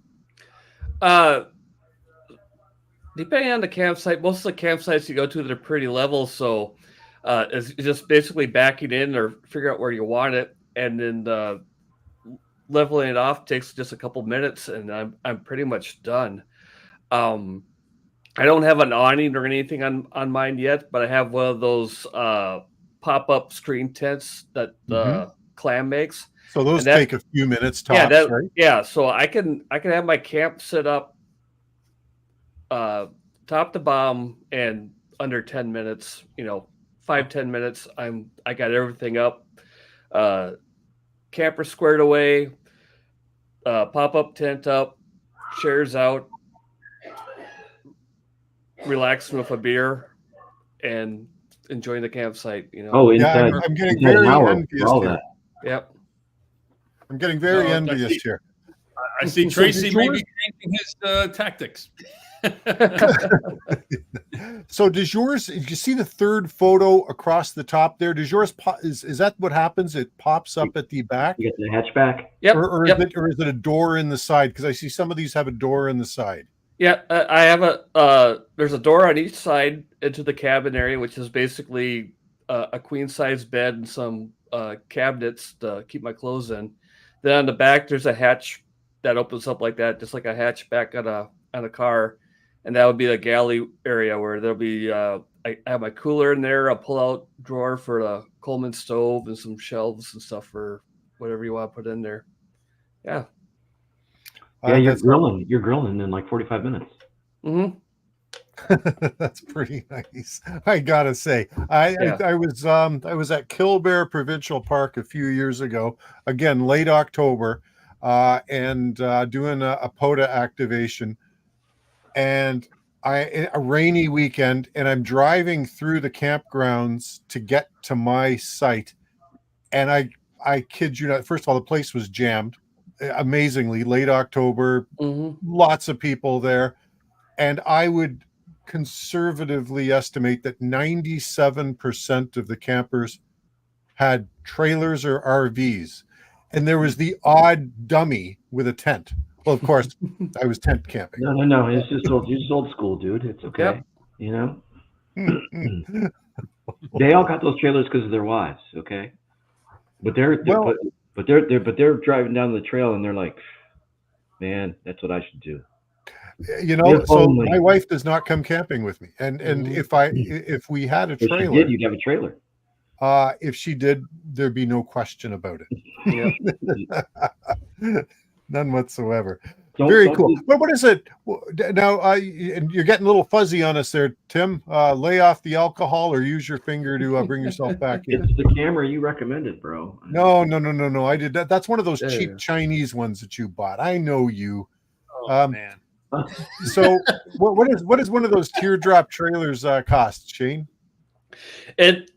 Depending on the campsite, most of the campsites you go to, they're pretty level. So it's just basically backing in or figure out where you want it. And then leveling it off takes just a couple minutes and I'm pretty much done. I don't have an awning or anything on mine yet, but I have one of those pop-up screen tents that Clam makes. So those take a few minutes tops, right? Yeah. So I can have my camp set up top to bottom and under 10 minutes, 5-10 minutes. I got everything up, camper squared away, pop-up tent up, chairs out, relaxing with a beer and enjoying the campsite. Oh, yeah, I'm getting very envious here. That. Yep. I'm getting very envious here. I see Tracy maybe changing his tactics. So did you see the third photo across the top there? Does yours is that what happens? It pops up at the back? You get the hatchback? Yep. Or is it a door in the side? Because I see some of these have a door in the side. Yeah, I have there's a door on each side into the cabin area, which is basically a queen size bed and some cabinets to keep my clothes in. Then on the back, there's a hatch that opens up like that, just like a hatchback on a car. And that would be the galley area where there'll be, I have my cooler in there, a pull-out drawer for the Coleman stove and some shelves and stuff for whatever you want to put in there. Yeah. Yeah, you're grilling in like 45 minutes. Mm-hmm. That's pretty nice. I gotta say, I was at Killbear Provincial Park a few years ago, again late October, and doing a POTA activation, and a rainy weekend, and I'm driving through the campgrounds to get to my site, and I kid you not. First of all, the place was jammed, amazingly late October, lots of people there, and I would conservatively estimate that 97% of the campers had trailers or RVs, and there was the odd dummy with a tent. Well, of course, I was tent camping. No. It's just old school, dude. It's okay. Yep. You know, they all got those trailers because of their wives. Okay, but they're driving down the trail and they're like, man, that's what I should do. You know, so my wife does not come camping with me, and if we had a trailer, if she did, you'd have a trailer. If she did, thered be no question about it. None whatsoever. Very cool. But what is it now? You're getting a little fuzzy on us there, Tim. Lay off the alcohol or use your finger to bring yourself back in. It's the camera you recommended, bro. No. I did that. That's one of those cheap Chinese ones that you bought. I know you. Oh man. So what is one of those teardrop trailers cost, Shane? It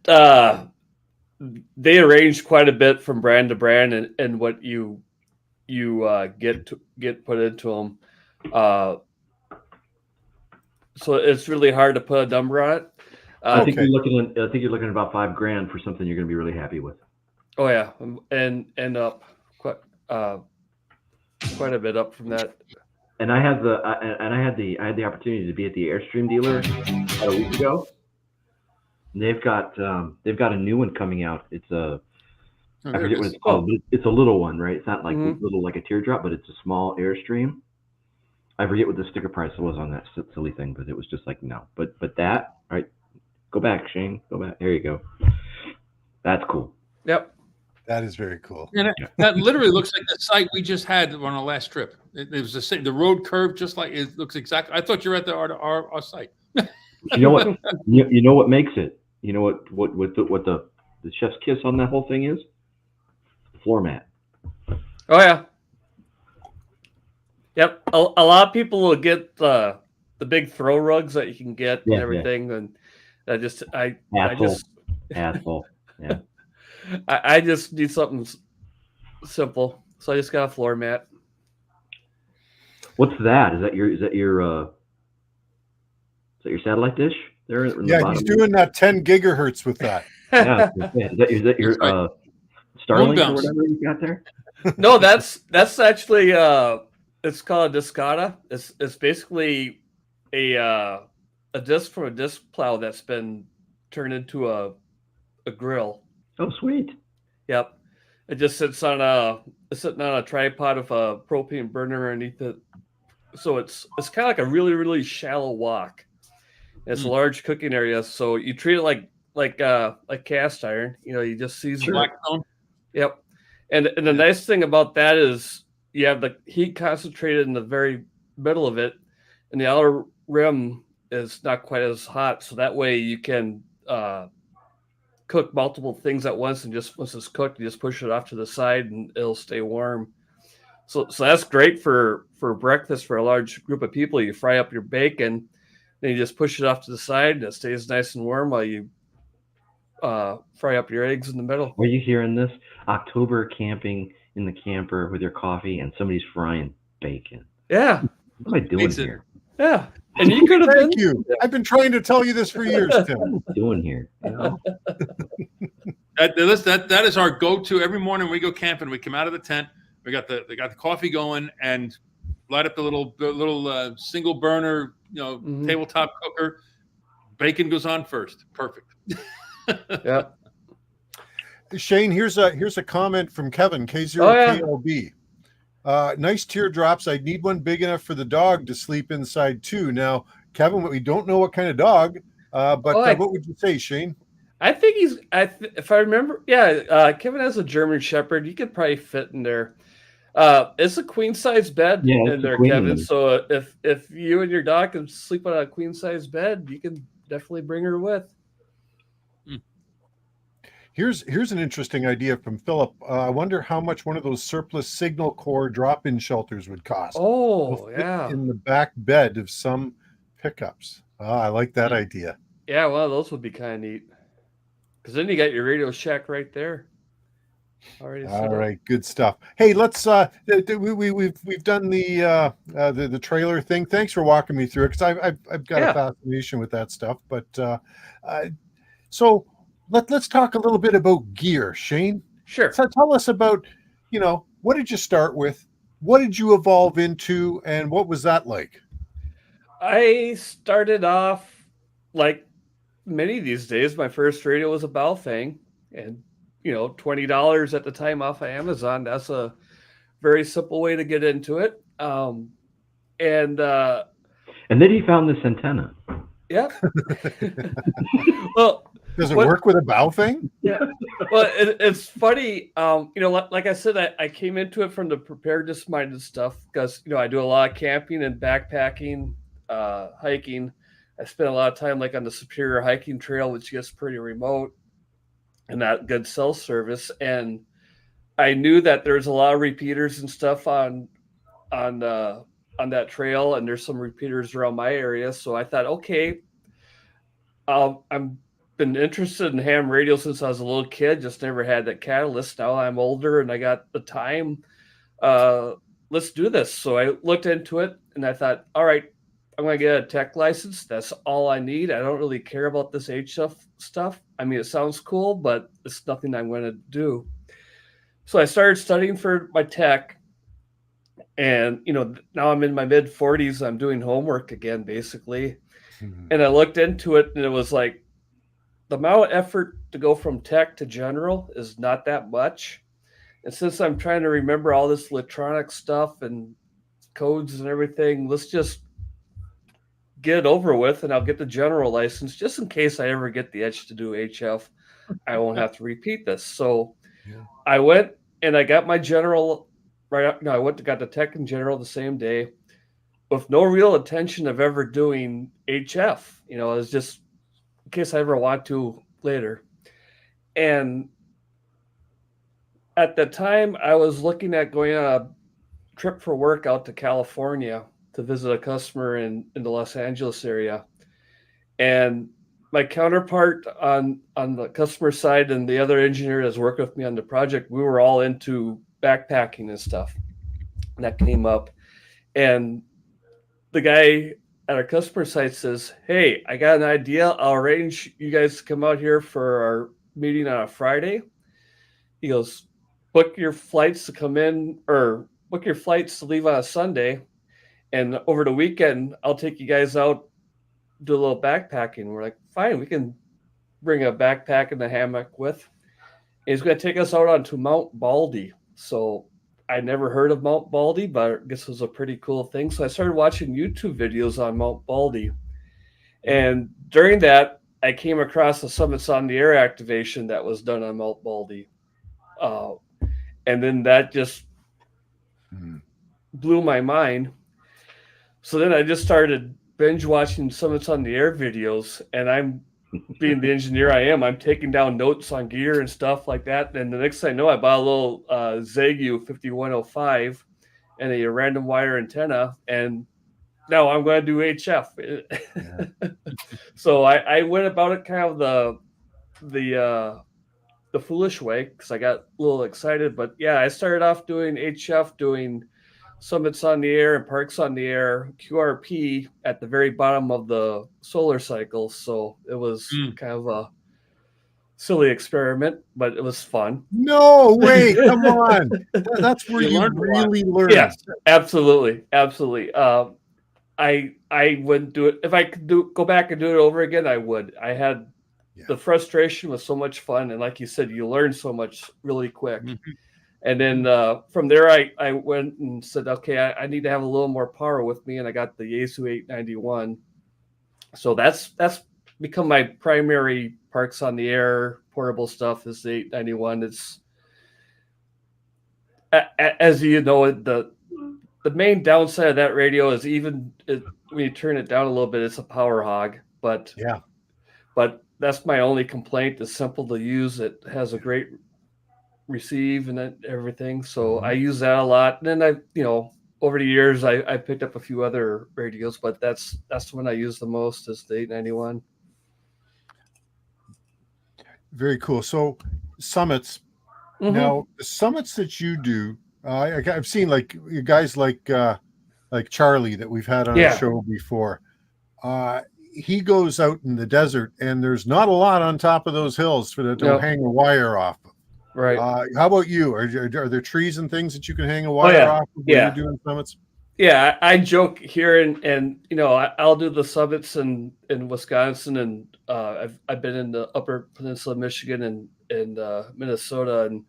they range quite a bit from brand to brand, and what you get put into them. So it's really hard to put a number on it. I think you're looking at about $5,000 for something you're going to be really happy with. Oh yeah, and end up quite a bit up from that. And I had the opportunity to be at the Airstream dealer a week ago. And they've got a new one coming out. It's I forget what it's called, but it's a little one, right? It's not like little like a teardrop, but it's a small Airstream. I forget what the sticker price was on that silly thing, but it was just like no. But that, all right, go back, Shane. Go back. There you go. That's cool. Yep. That is very cool. And that literally looks like the site we just had on our last trip. It was the same. The road curved just like it looks exactly. I thought you were at our site. You know what? You know what makes it? You know what the chef's kiss on that whole thing is? The floor mat. Oh yeah. Yep. A lot of people will get the big throw rugs that you can get and everything, and asshole. Yeah. I just need something simple, so I just got a floor mat. What's that? Is that your satellite dish? There. Yeah, he's doing 10 gigahertz with that. Yeah. Is that your Starlink or whatever you got there? No, that's actually it's called a discata. It's basically a disc from a disc plow that's been turned into a grill. Oh, sweet. Yep. It just sits on a tripod with a propane burner underneath it. So it's kind of like a really, really shallow wok. It's a large cooking area, so you treat it like cast iron. You know, you just season it. Yep. And the nice thing about that is you have the heat concentrated in the very middle of it, and the outer rim is not quite as hot. So that way you can cook multiple things at once, and just once it's cooked, you just push it off to the side and it'll stay warm. So that's great for breakfast for a large group of people. You fry up your bacon, then you just push it off to the side and it stays nice and warm while you fry up your eggs in the middle. Are you hearing this? October camping in the camper with your coffee and somebody's frying bacon. Yeah. What am I doing here? Yeah. And you could have Thank you. I've been trying to tell you this for years, Tim. What am I doing here? You know? That is our go-to every morning. We go camping. We come out of the tent. They got the coffee going and light up the little single burner, tabletop cooker. Bacon goes on first. Perfect. Yeah. Shane, here's a comment from Kevin K0KLB. Nice teardrops. I'd need one big enough for the dog to sleep inside too. Now, Kevin, we don't know what kind of dog, but what would you say, Shane? I think if I remember, Kevin has a German Shepherd. You could probably fit in there. It's a queen size bed in there, Kevin. So if you and your dog can sleep on a queen size bed, you can definitely bring her with. Here's an interesting idea from Philip. I wonder how much one of those surplus Signal Corps drop-in shelters would cost. Oh, yeah. In the back bed of some pickups. Oh, I like that idea. Yeah, well, those would be kind of neat. Because then you got your Radio Shack right there. Already set All up. right, good stuff. Hey, let's we've done the trailer thing. Thanks for walking me through it, because I've got a fascination with that stuff. But so let's talk a little bit about gear, Shane. Sure. So tell us about, what did you start with? What did you evolve into, and what was that like? I started off like many these days. My first radio was a Baofeng, and $20 at the time off of Amazon. That's a very simple way to get into it. And then he found this antenna. Yeah. Well, does it work with a Baofeng? Yeah. Well, it's funny. Like I said, I came into it from the preparedness minded stuff because I do a lot of camping and backpacking, hiking. I spent a lot of time like on the Superior Hiking Trail, which gets pretty remote and not good cell service. And I knew that there's a lot of repeaters and stuff on that trail, and there's some repeaters around my area. So I thought, okay, I'm been interested in ham radio since I was a little kid. Just never had that catalyst. Now I'm older and I got the time. Let's do this. So I looked into it and I thought, all right, I'm going to get a tech license. That's all I need. I don't really care about this HF stuff. I mean, it sounds cool, but it's nothing I'm going to do. So I started studying for my tech, and now I'm in my mid 40s. I'm doing homework again, basically. And I looked into it, and it was like the amount of effort to go from tech to general is not that much. And since I'm trying to remember all this electronic stuff and codes and everything, let's just get it over with, and I'll get the general license just in case I ever get the itch to do HF. I won't have to repeat this. So I went and I got my general right up. No, I went to got the tech and general the same day with no real intention of ever doing HF. It was just in case I ever want to later. And at the time, I was looking at going on a trip for work out to California to visit a customer in the Los Angeles area. And my counterpart on the customer side and the other engineer that's worked with me on the project, we were all into backpacking and stuff. And that came up. And the guy at our customer site says, hey, I got an idea. I'll arrange you guys to come out here for our meeting on a Friday. He goes, book your flights to come in, or book your flights to leave on a Sunday. And over the weekend, I'll take you guys out, do a little backpacking. We're like, fine, we can bring a backpack and a hammock with. And he's going to take us out onto Mount Baldy. So I never heard of Mount Baldy, but I guess it was a pretty cool thing. So I started watching YouTube videos on Mount Baldy. And during that, I came across the Summits on the Air activation that was done on Mount Baldy. And then that just blew my mind. So then I just started binge watching Summits on the Air videos, and I'm being the engineer I am. I'm taking down notes on gear and stuff like that. And the next thing I know, I bought a little Zagu 5105 and a random wire antenna, and now I'm going to do HF. Yeah. So I went about it kind of the foolish way because I got a little excited. But yeah, I started off doing HF, doing Summits on the Air and Parks on the Air, QRP at the very bottom of the solar cycle. So it was kind of a silly experiment, but it was fun. No way, come on. That's where you really learn. Yes, absolutely. Absolutely. I wouldn't do it. If I could go back and do it over again, I would. I had the frustration was so much fun. And like you said, you learn so much really quick. Mm-hmm. And then from there, I went and said, okay, I need to have a little more power with me. And I got the Yaesu 891. So that's become my primary Parks on the Air portable stuff is the 891. It's, as you know, the main downside of that radio is when you turn it down a little bit, it's a power hog. But that's my only complaint. It's simple to use. It has a great receive and everything, so I use that a lot. And then over the years, I picked up a few other radios, but that's the one I use the most is the 891. Very cool. So summits. Mhm. Now, the summits that you do, I've seen like guys like Charlie that we've had on our Yeah. show before. He goes out in the desert, and there's not a lot on top of those hills to No. hang a wire off of. Right. How about you? Are there trees and things that you can hang a wire yeah. off of when Yeah. you're doing summits? Yeah, I joke here, and you know, I'll do the summits in Wisconsin, and I've been in the Upper Peninsula of Michigan and Minnesota, and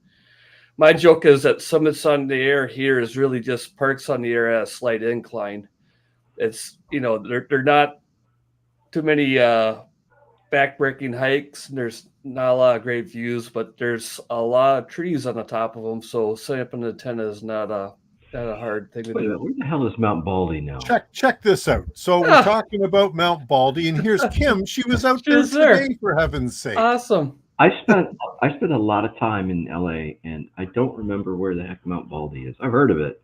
my joke is that summits on the air here is really just parks on the air at a slight incline. It's, you know, they're not too many backbreaking hikes, and there's not a lot of great views, but there's a lot of trees on the top of them, so setting up an antenna is not a hard thing to Wait a do. minute, where the hell is Mount Baldy now? Check this out. So we're talking about Mount Baldy, and here's Kim. She was out She there was there. today, for heaven's sake. Awesome. I spent a lot of time in LA, and I don't remember where the heck Mount Baldy is. I've heard of it.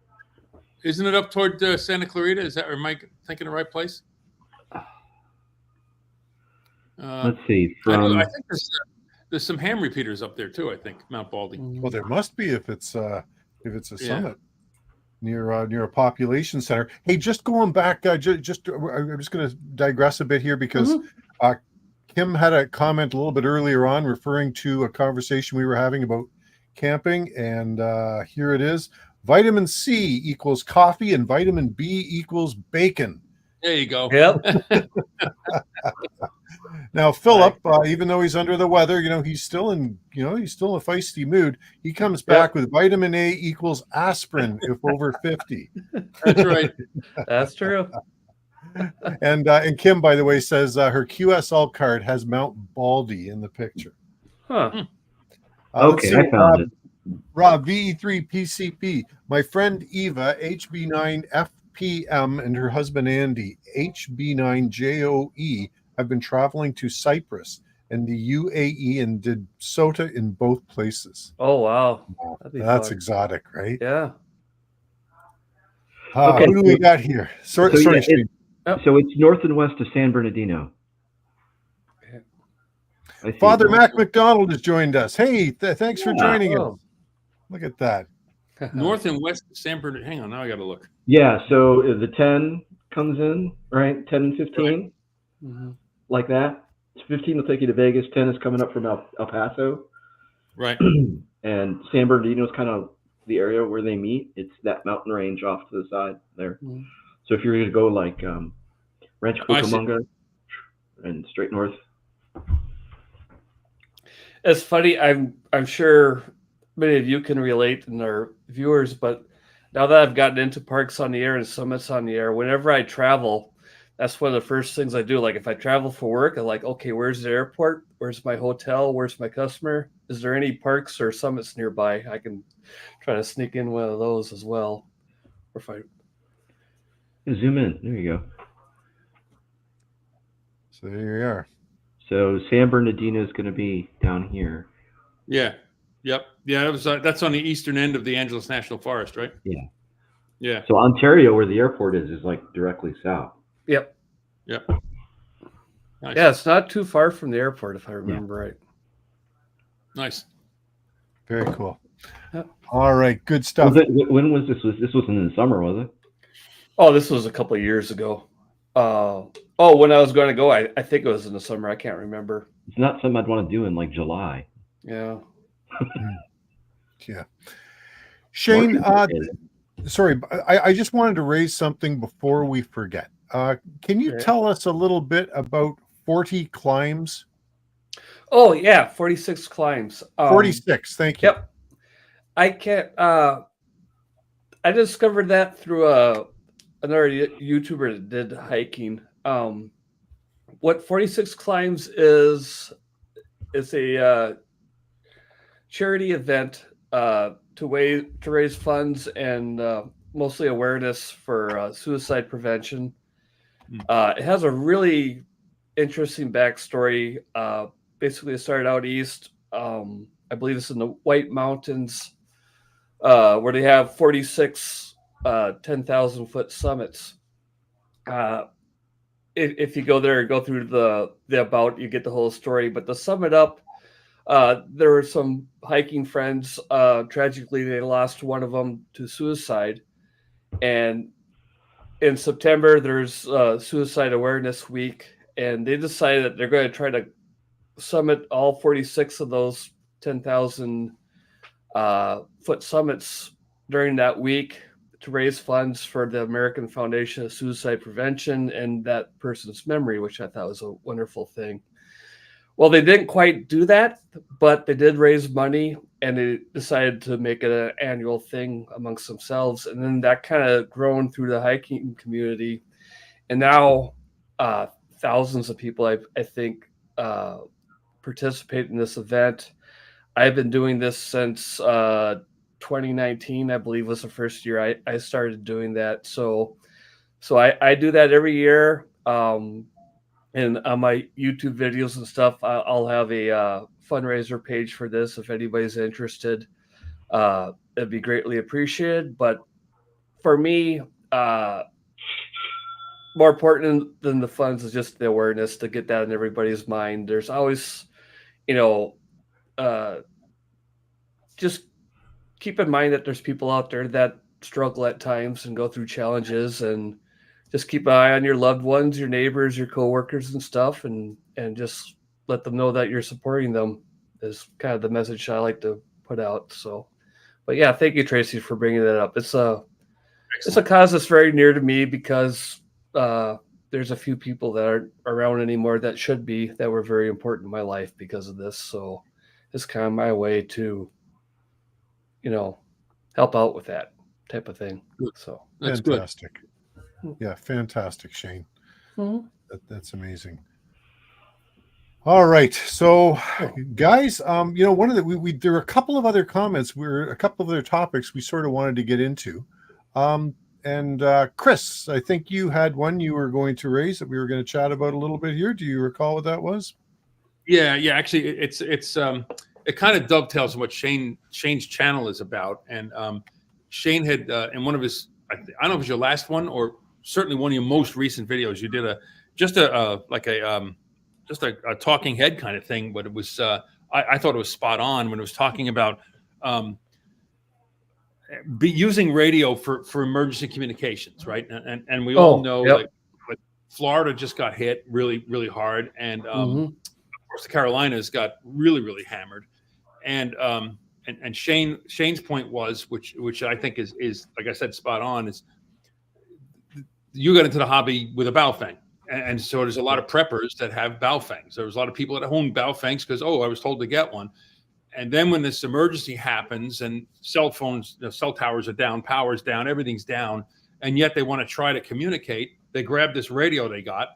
Isn't it up toward Santa Clarita? Is that, or am I thinking the right place? Let's see. I think there's some ham repeaters up there too. I think Mount Baldy. Well, there must be if it's a Yeah. summit near a population center. Hey, just going back, I'm just going to digress a bit here because Kim had a comment a little bit earlier on referring to a conversation we were having about camping, and here it is. Vitamin C equals coffee, and vitamin B equals bacon. There you go. Yep. Now, Philip, even though he's under the weather, he's still in a feisty mood. He comes back with vitamin A equals aspirin if over 50. That's right. That's true. And Kim, by the way, says her QSL card has Mount Baldy in the picture. Huh. Okay, I found it. Rob, VE3PCP. My friend Eva, HB9FPM, and her husband Andy, HB9JOE, have been traveling to Cyprus and the UAE and did SOTA in both places. Oh, wow. That's fun. exotic, right? Yeah. Okay. Who do we got here? Sorry, Steve. So it's north and west of San Bernardino. I see. Father Mac McDonald has joined us. Hey, thanks for joining us. Oh. Look at that. North and west of San Bernardino. Hang on, now I got to look. Yeah, so the 10 comes in, right? 10 and 15, like that. 15 will take you to Vegas. 10 is coming up from El Paso. Right. And San Bernardino is kind of the area where they meet. It's that mountain range off to the side there. So if you're going to go like Rancho Cucamonga and straight north. It's funny. I'm sure many of you can relate and our viewers, but now that I've gotten into parks on the air and summits on the air, whenever I travel, that's one of the first things I do. Like if I travel for work, I'm like, okay, where's the airport? Where's my hotel? Where's my customer? Is there any parks or summits nearby? I can try to sneak in one of those as well. Or if I zoom in, there you go. So there you are. So San Bernardino is going to be down here. Yeah. Yep. Yeah, that's on the eastern end of the Angeles National Forest, right? Yeah. Yeah. So Ontario, where the airport is like directly south. Yep. Yep. Nice. Yeah, it's not too far from the airport, if I remember right. Nice. Very cool. Yep. All right, good stuff. When was this? This wasn't in the summer, was it? Oh, this was a couple of years ago. When I was going to go, I think it was in the summer. I can't remember. It's not something I'd want to do in like July. Yeah. Yeah. Shane, sorry, I just wanted to raise something before we forget. Can you tell us a little bit about 40 climbs? Oh, yeah, 46 climbs. 46, thank you. Yep. I can't. I discovered that through another YouTuber that did hiking. What 46 climbs is a charity event to raise funds and mostly awareness for suicide prevention. It has a really interesting backstory. Basically, it started out east. I believe it's in the White Mountains, where they have 46 10,000 foot summits. If you go there and go through the about, you get the whole story. But to sum it up, there were some hiking friends. Tragically, they lost one of them to suicide. And in September, there's Suicide Awareness Week, and they decided that they're going to try to summit all 46 of those 10,000 foot summits during that week to raise funds for the American Foundation of Suicide Prevention and that person's memory, which I thought was a wonderful thing. Well, they didn't quite do that, but they did raise money, and they decided to make it an annual thing amongst themselves. And then that kind of grown through the hiking community. And now thousands of people, I think, participate in this event. I've been doing this since 2019, I believe, was the first year I started doing that. So I do that every year. And on my YouTube videos and stuff, I'll have a fundraiser page for this if anybody's interested. It'd be greatly appreciated. But for me, more important than the funds is just the awareness, to get that in everybody's mind. There's always, just keep in mind that there's people out there that struggle at times and go through challenges, and just keep an eye on your loved ones, your neighbors, your coworkers and stuff, and just let them know that you're supporting them is kind of the message I like to put out. So, but yeah, thank you, Tracy, for bringing that up. It's a cause that's very near to me because there's a few people that aren't around anymore that should be, that were very important in my life because of this. So it's kind of my way to, help out with that type of thing. So That's fantastic. Good. Yeah, fantastic, Shane. Mm-hmm. That's amazing. All right, so guys, one of the there were a couple of other comments, a couple of other topics we sort of wanted to get into. And Chris, I think you had one you were going to raise that we were going to chat about a little bit here. Do you recall what that was? Yeah. Actually, it's it kind of dovetails on what Shane's channel is about. And Shane had in one of his, I don't know if it was your last one or certainly one of your most recent videos, you did a talking head kind of thing, but it was I thought it was spot on when it was talking about using radio for emergency communications, right? And we all know that Florida just got hit really, really hard, and of course the Carolinas got really, really hammered. And Shane's point was, which I think is like I said, spot on, is you got into the hobby with a Baofeng. And so there's a lot of preppers that have Baofengs. There was a lot of people that own Baofengs because, I was told to get one. And then when this emergency happens and cell phones, cell towers are down, power's down, everything's down, and yet they want to try to communicate, they grab this radio they got,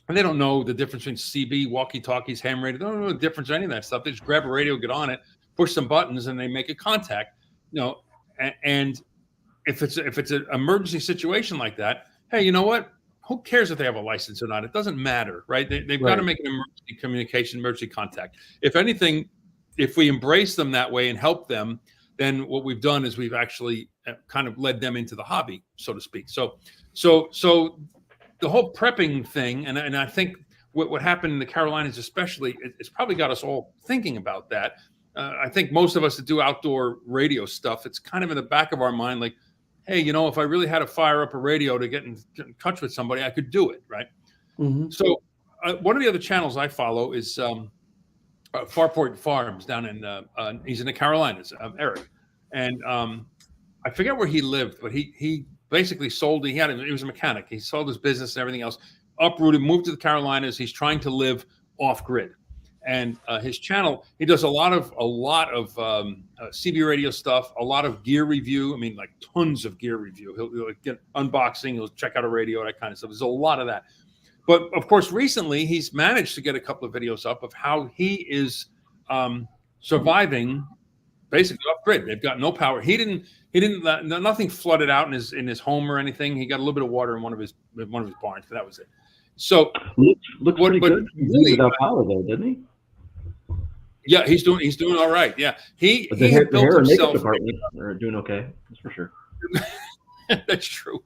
and they don't know the difference between CB, walkie-talkies, ham radio. They don't know the difference or any of that stuff. They just grab a radio, get on it, push some buttons, and they make a contact. And if it's an emergency situation like that, hey, you know what? Who cares if they have a license or not? It doesn't matter, right? They've got to make an emergency communication, emergency contact. If anything, if we embrace them that way and help them, then what we've done is we've actually kind of led them into the hobby, so to speak. So the whole prepping thing, and I think what happened in the Carolinas especially, it's probably got us all thinking about that. I think most of us that do outdoor radio stuff, it's kind of in the back of our mind, like, hey, if I really had to fire up a radio to get in touch with somebody, I could do it, right? Mm-hmm. So one of the other channels I follow is Farport Farms down in, he's in the Carolinas, Eric. And I forget where he lived, but he basically sold, he was a mechanic. He sold his business and everything else, uprooted, moved to the Carolinas. He's trying to live off grid. And his channel, he does a lot of CB radio stuff, a lot of gear review. I mean, like tons of gear review. He'll get unboxing, he'll check out a radio, that kind of stuff. There's a lot of that. But of course, recently he's managed to get a couple of videos up of how he is surviving basically off grid. They've got no power. He didn't nothing flooded out in his home or anything. He got a little bit of water in one of his barns, but that was it. So looks pretty good. Really, without power though, didn't he? Yeah, he's doing all right. Yeah, he the hair built and makeup himself. department are doing okay. That's for sure. That's true.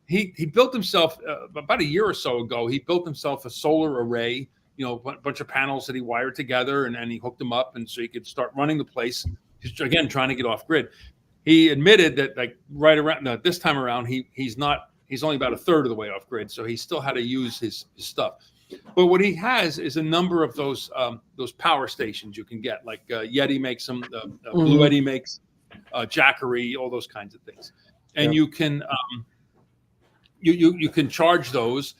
He built himself about a year or so ago. He built himself a solar array, a bunch of panels that he wired together, and he hooked them up, and so he could start running the place. He's again trying to get off grid. He admitted that like right around this time around, he's only about a third of the way off grid, so he still had to use his stuff. But what he has is a number of those power stations you can get, like Yeti makes them, Blue Eddy makes, Jamboree, all those kinds of things, and you can you can charge those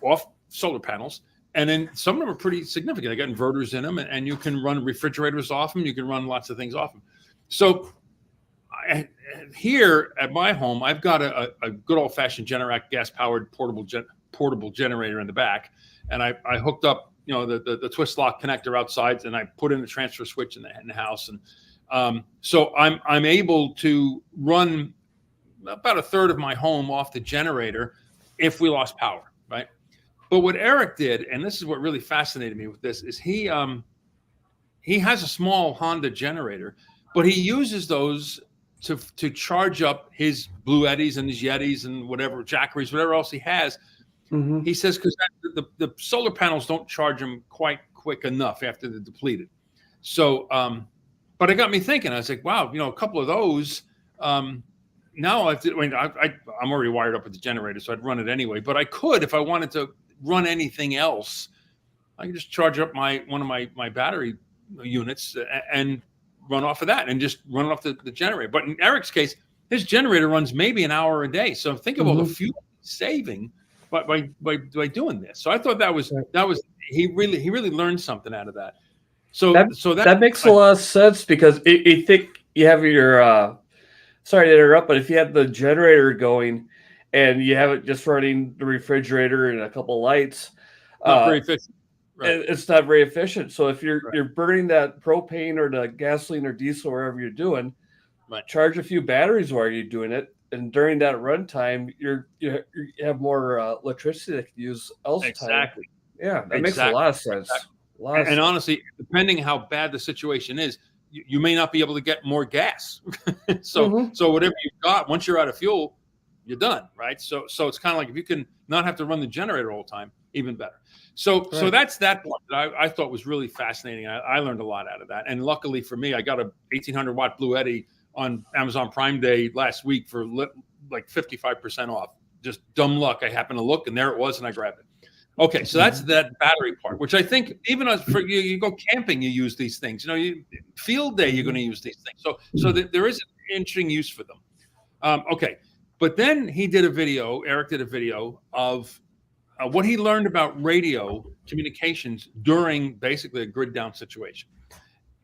off solar panels, and then some of them are pretty significant. They got inverters in them, and you can run refrigerators off them. You can run lots of things off them. So here at my home, I've got a good old fashioned Generac gas powered portable generator in the back, and I hooked up the twist lock connector outside, and I put in the transfer switch in the house, and so I'm able to run about a third of my home off the generator if we lost power, right? But what Eric did, and this is what really fascinated me with this, is he has a small Honda generator, but he uses those to charge up his Blue Eddies and his Yetis and whatever, Jackeries, whatever else he has. Mm-hmm. He says because the solar panels don't charge them quite quick enough after they're depleted. So, but it got me thinking. I was like, wow, a couple of those. Now I'm already wired up with the generator, so I'd run it anyway. But I could, if I wanted to run anything else, I could just charge up one of my battery units and run off of that, and just run off the generator. But in Eric's case, his generator runs maybe an hour a day. So think of all the fuel saving by doing this. So I thought that was he really learned something out of that. So that makes a lot of sense, because you think you have your sorry to interrupt, but if you have the generator going and you have it just running the refrigerator and a couple of lights, not very efficient. Right. It's not very efficient. So if you're burning that propane or the gasoline or diesel, wherever you're doing, charge a few batteries while you're doing it, and during that runtime, you have more electricity that can use elsewhere. Exactly. Yeah, that makes a lot of sense. And honestly, depending how bad the situation is, you may not be able to get more gas. So whatever you've got, once you're out of fuel, you're done, right? So it's kind of like if you can not have to run the generator all the time, even better. So that's that one that I thought was really fascinating. I learned a lot out of that. And luckily for me, I got a 1800 watt Blue Eddy on Amazon Prime Day last week for like 55% off. Just dumb luck. I happened to look, and there it was, and I grabbed it. Okay, so that's that battery part, which I think even as for you go camping, you use these things. Field day, you're going to use these things. So there is an interesting use for them. Okay, but then Eric did a video of what he learned about radio communications during basically a grid down situation.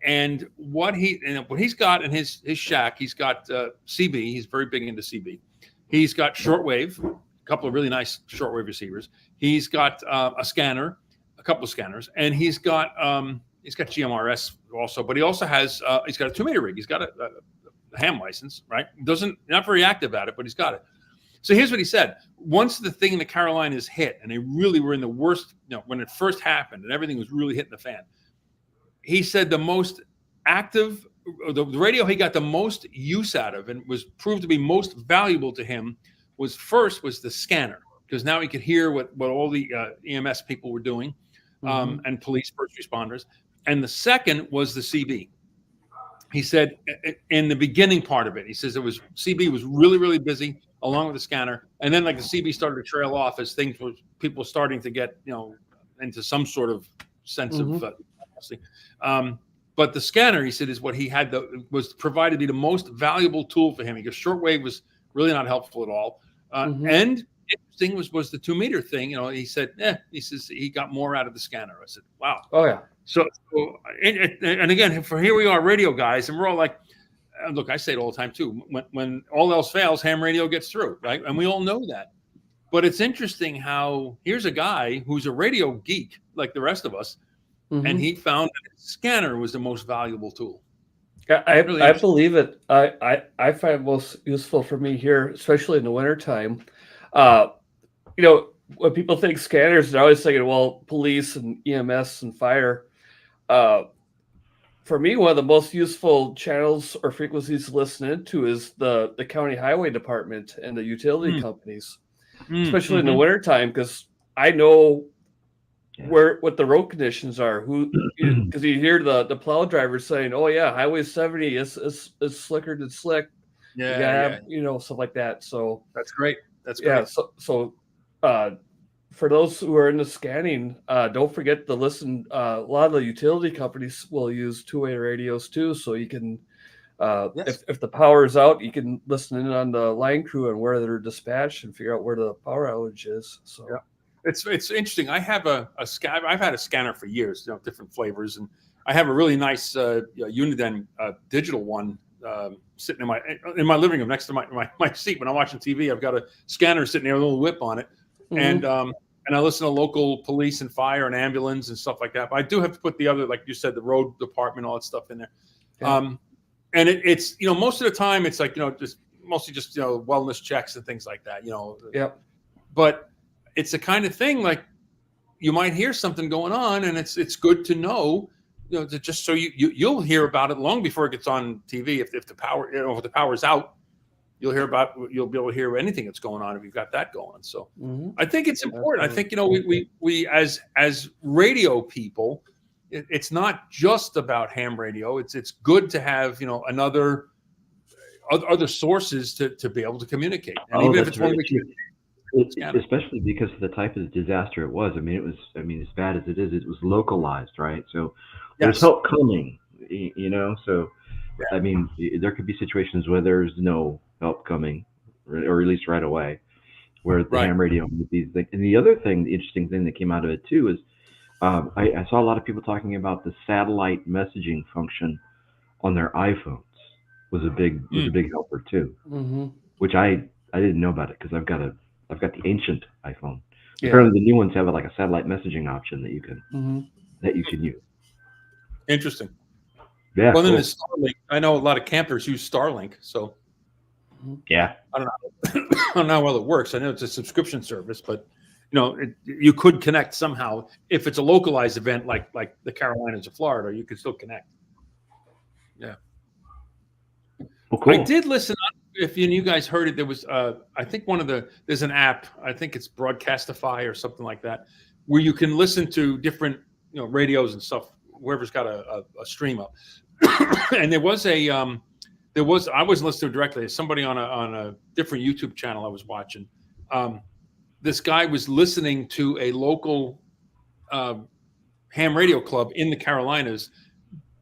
And what he's got in his shack, he's got CB. He's very big into CB. He's got shortwave, a couple of really nice shortwave receivers. He's got a scanner, a couple of scanners, and he's got GMRS also. But he also has he's got a 2-meter rig. He's got a ham license, right? Not very active at it, but he's got it. So here's what he said. Once the thing in the Carolinas hit, and they really were in the worst, when it first happened and everything was really hitting the fan, he said the most active, the radio he got the most use out of and was proved to be most valuable to him was the scanner, because now he could hear what all the EMS people were doing, and police, first responders. And the second was the CB. He said in the beginning part of it, he says CB was really, really busy along with the scanner. And then like the CB started to trail off as people starting to get, into some sort of sense of but the scanner, he said, is what he had was provided to be the most valuable tool for him. Because shortwave was really not helpful at all. And interesting was the 2-meter thing. He said, he says he got more out of the scanner. I said, wow. Oh yeah. So and again, here we are, radio guys, and we're all like, look, I say it all the time too. When all else fails, ham radio gets through, right? And we all know that. But it's interesting how here's a guy who's a radio geek like the rest of us, and he found that his scanner was the most valuable tool. I believe it. I find it most useful for me here, especially in the wintertime. When people think scanners, they're always thinking, well, police and EMS and fire. for me, one of the most useful channels or frequencies to listen into is the county highway department and the utility companies, especially in the wintertime, because I know what the road conditions are. Because you hear the plow drivers saying, "Oh yeah, Highway 70 is slicker than slick." Yeah, you gotta have, stuff like that. So that's great. That's great. Yeah. So for those who are into scanning, don't forget to listen. A lot of the utility companies will use two-way radios too, so you can, if the power is out, you can listen in on the line crew and where they're dispatched and figure out where the power outage is. So it's interesting. I have a scanner. I've had a scanner for years, different flavors, and I have a really nice Uniden digital one sitting in my living room next to my seat when I'm watching TV. I've got a scanner sitting there with a little whip on it, and I listen to local police and fire and ambulance and stuff like that. But I do have to put the other, like you said, the road department, all that stuff in there. Yeah. And it's most of the time it's like just mostly just wellness checks and things like that. Yeah. But it's the kind of thing like you might hear something going on, and it's good to know. Just so you'll hear about it long before it gets on TV. If the power, if the power's out, you'll be able to hear anything that's going on if you've got that going. So I think it's important. I think we as radio people, it's not just about ham radio. It's good to have other sources to be able to communicate, and even if it's one we can. Especially because of the type of disaster it was. I mean, as bad as it is, it was localized, right? So there's help coming, So, I mean, there could be situations where there's no help coming, or at least right away, where the ham radio would be. And the other thing, the interesting thing that came out of it too is, I saw a lot of people talking about the satellite messaging function on their iPhones was a big helper too, which I didn't know about it because I've got the ancient iPhone. Yeah. Apparently, the new ones have like a satellite messaging option that you can use. Interesting. Yeah. Well, then there's Starlink. I know a lot of campers use Starlink, so yeah. I don't know how well it works. I know it's a subscription service, but you could connect somehow if it's a localized event like the Carolinas or Florida. You could still connect. Yeah. Well, cool. I did listen. If you guys heard it, there was I think there's an app. I think it's Broadcastify or something like that, where you can listen to different radios and stuff. Whoever's got a stream up, and I wasn't listening to it directly. Somebody on a different YouTube channel I was watching. This guy was listening to a local ham radio club in the Carolinas,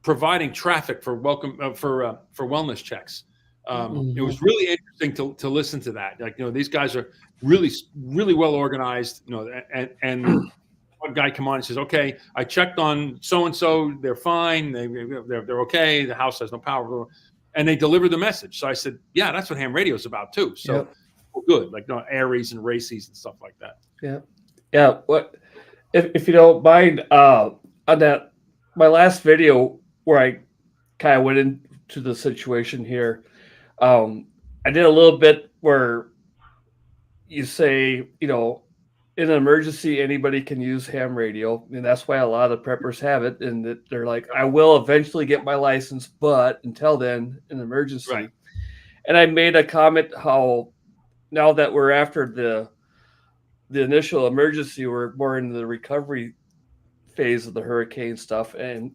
providing traffic for wellness checks. It was really interesting to listen to that. Like these guys are really really well organized. And one guy come on and says, "Okay, I checked on so and so. They're fine. They're okay. The house has no power." And they deliver the message. So I said, "Yeah, that's what ham radio is about too." So well, good, like Aries and Racies and stuff like that. Yeah. What if you don't mind? On that, my last video where I kind of went into the situation here, I did a little bit where you say, in an emergency, anybody can use ham radio, and that's why a lot of preppers have it. And that they're like, I will eventually get my license, but until then, an emergency. Right. And I made a comment how now that we're after the initial emergency, we're more in the recovery phase of the hurricane stuff. And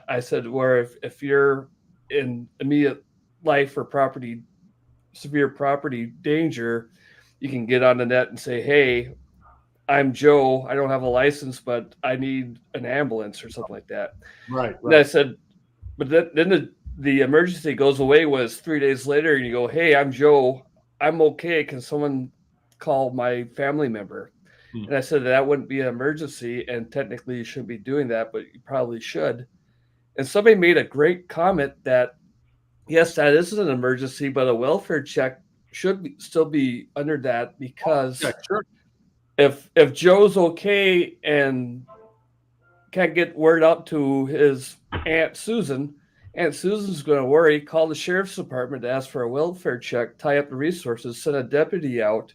I said, where if you're in immediate life or severe property danger, you can get on the net and say, hey, I'm Joe. I don't have a license, but I need an ambulance or something like that. Right. And I said, but then the emergency goes away was 3 days later, and you go, hey, I'm Joe. I'm okay. Can someone call my family member? And I said that wouldn't be an emergency, and technically you shouldn't be doing that, but you probably should. And somebody made a great comment that, yes, that is an emergency, but a welfare check should still be under that because if Joe's okay and can't get word out to his Aunt Susan's going to worry, call the sheriff's department to ask for a welfare check, tie up the resources, send a deputy out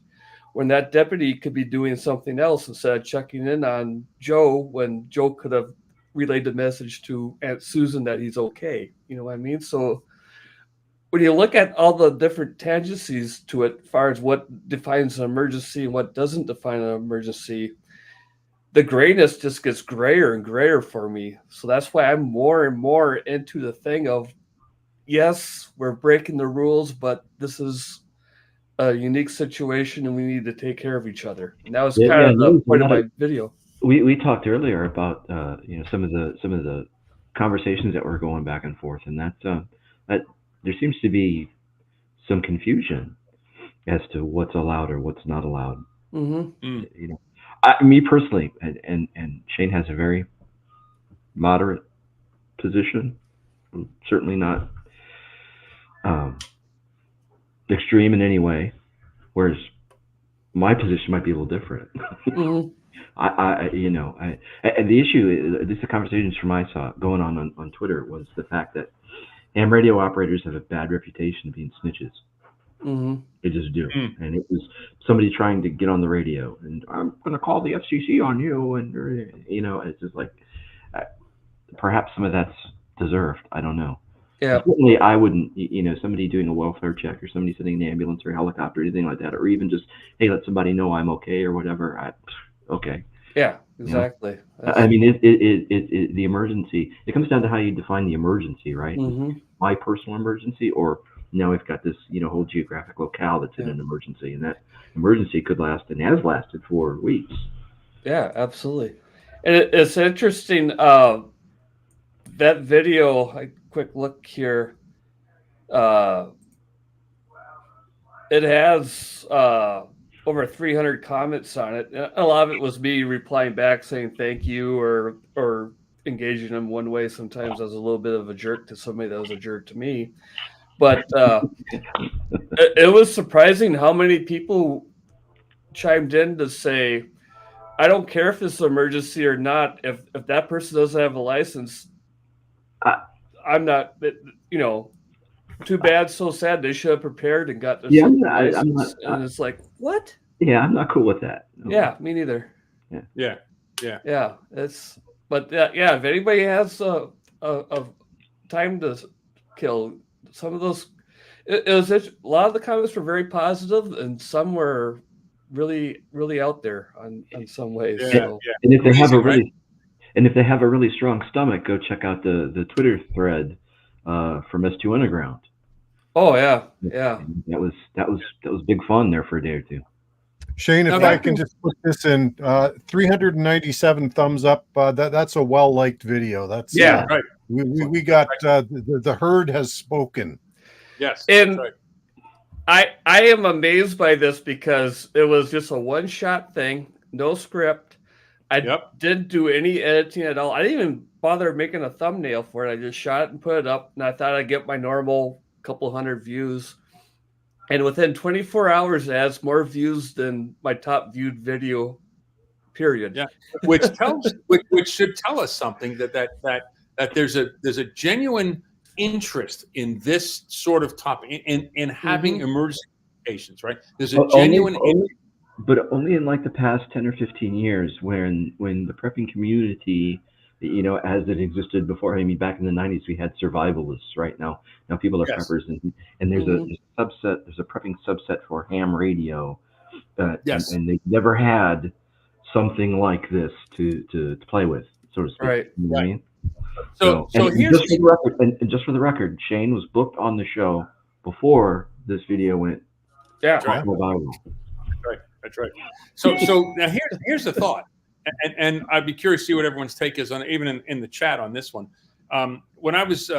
when that deputy could be doing something else instead of checking in on Joe when Joe could have relayed the message to Aunt Susan that he's okay. You know what I mean? So when you look at all the different tangencies to it, as far as what defines an emergency and what doesn't define an emergency, the grayness just gets grayer and grayer for me. So that's why I'm more and more into the thing of, yes, we're breaking the rules, but this is a unique situation and we need to take care of each other. And that was Yeah, kind yeah, of the point of my video. We talked earlier about some of the conversations that were going back and forth, and that there seems to be some confusion as to what's allowed or what's not allowed. Mm-hmm. Me personally, and Shane has a very moderate position, certainly not extreme in any way, whereas my position might be a little different. Mm-hmm. And the issue, at least the conversations from I saw going on Twitter, was the fact that ham radio operators have a bad reputation of being snitches. Mm-hmm. They just do. And it was somebody trying to get on the radio, and I'm going to call the FCC on you, and it's just like perhaps some of that's deserved. I don't know. Yeah. Certainly, I wouldn't. Somebody doing a welfare check, or somebody sitting in an ambulance or a helicopter, or anything like that, or even just, hey, let somebody know I'm okay or whatever. Okay. Yeah, exactly. I mean, the emergency. It comes down to how you define the emergency, right? Mm-hmm. My personal emergency, or now we've got this, whole geographic locale that's in an emergency, and that emergency could last and has lasted for weeks. Yeah, absolutely. And it's interesting. That video, a quick look here. It has over 300 comments on it. A lot of it was me replying back saying thank you or engaging them one way. Sometimes I was a little bit of a jerk to somebody that was a jerk to me. But it was surprising how many people chimed in to say, I don't care if it's an emergency or not. If that person doesn't have a license, I'm not, too bad, so sad. They should have prepared and got their license. And it's like, what? Yeah, I'm not cool with that. No. Yeah, me neither. Yeah. If anybody has a time to kill, some of those, a lot of the comments were very positive, and some were really, really out there on some ways. Yeah, so. yeah. And if they have a really strong stomach, go check out the Twitter thread from S2 Underground. Oh yeah. That was big fun there for a day or two. Shane, if I can just put this in, 397 thumbs up. That's a well-liked video. That's right. We got the herd has spoken. Yes, and right. I am amazed by this because it was just a one-shot thing, no script. I didn't do any editing at all. I didn't even bother making a thumbnail for it. I just shot it and put it up, and I thought I'd get my normal couple hundred views. And within 24 hours, it has more views than my top viewed video, period. Yeah, which should tell us something that there's a genuine interest in this sort of topic in having emergency patients, right? There's a genuine but only in like the past 10 or 15 years, when the prepping community, as it existed before. I mean, back in the 90s, we had survivalists. Right now people are preppers, and there's a subset. There's a prepping subset for ham radio, and they never had something like this to play with, so to speak. Right. You know what I mean? So here's just for the record, and just for the record, Shane was booked on the show before this video went viral. That's right. So now here's the thought, and I'd be curious to see what everyone's take is on it, even in the chat on this one. When I was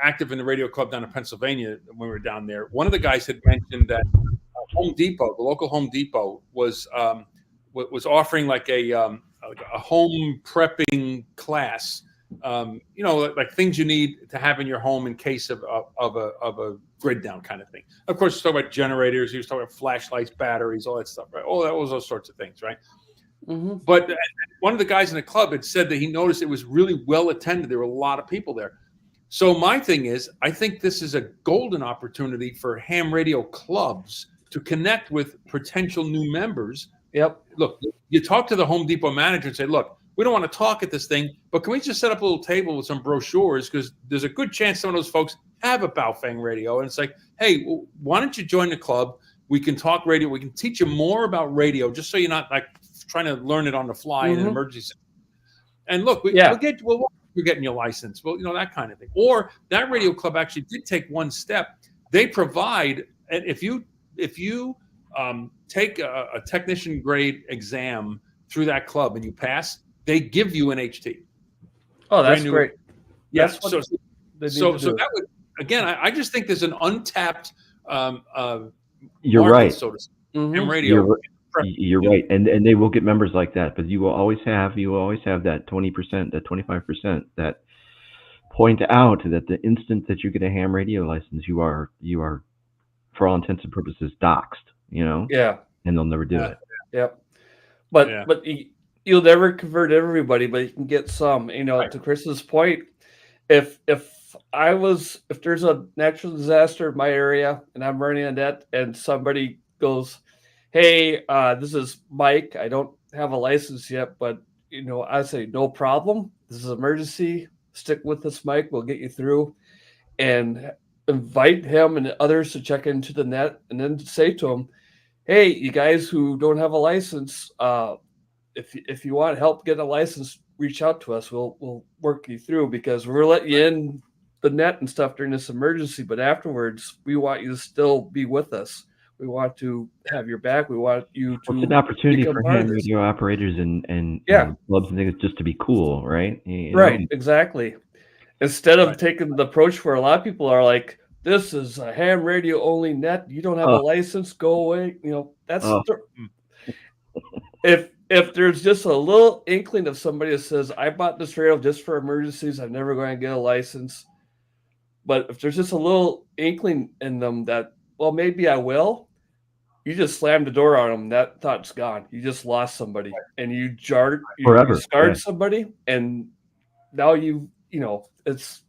active in the radio club down in Pennsylvania, when we were down there, one of the guys had mentioned that Home Depot, the local Home Depot, was offering like a home prepping class. Like things you need to have in your home in case of a grid down kind of thing. Of course, he's talking about generators. He was talking about flashlights, batteries, all that stuff, right? All those sorts of things, right? Mm-hmm. But one of the guys in the club had said that he noticed it was really well attended. There were a lot of people there. So my thing is, I think this is a golden opportunity for ham radio clubs to connect with potential new members. Yep. Look, you talk to the Home Depot manager and say, look, we don't want to talk at this thing, but can we just set up a little table with some brochures? Because there's a good chance some of those folks have a Baofeng radio. And it's like, hey, why don't you join the club? We can talk radio. We can teach you more about radio, just so you're not like trying to learn it on the fly in an emergency. And look, we're getting your license. Well, that kind of thing. Or that radio club actually did take one step. They provide, and if you take a technician grade exam through that club and you pass, they give you an HT. Oh, that's great. Yeah. So that would, again, I just think there's an untapped you're market, right. so to speak, in radio. You're right, and they will get members like that, but you will always have that 20%, that 25% that point out that the instant that you get a ham radio license, you are for all intents and purposes doxxed, Yeah. And they'll never do it. Yep. But you'll never convert everybody, but you can get some. To Chris's point, if there's a natural disaster in my area and I'm running a net and somebody goes, hey, this is Mike, I don't have a license yet, but I say no problem. This is an emergency. Stick with us, Mike. We'll get you through, and invite him and others to check into the net, and then say to them, hey, you guys who don't have a license, if you want help getting a license, reach out to us. We'll work you through, because we're letting you in the net and stuff during this emergency, but afterwards we want you to still be with us. We want to have your back. We want you to. It's an opportunity for ham radio operators and clubs and things just to be cool, right? Right, exactly. Instead of taking the approach where a lot of people are like, this is a ham radio only net. You don't have a license, go away. That's if there's just a little inkling of somebody that says, I bought this radio just for emergencies, I'm never going to get a license. But if there's just a little inkling in them that, well, maybe I will, you just slammed the door on them. That thought's gone. You just lost somebody, and you scarred somebody, and now it's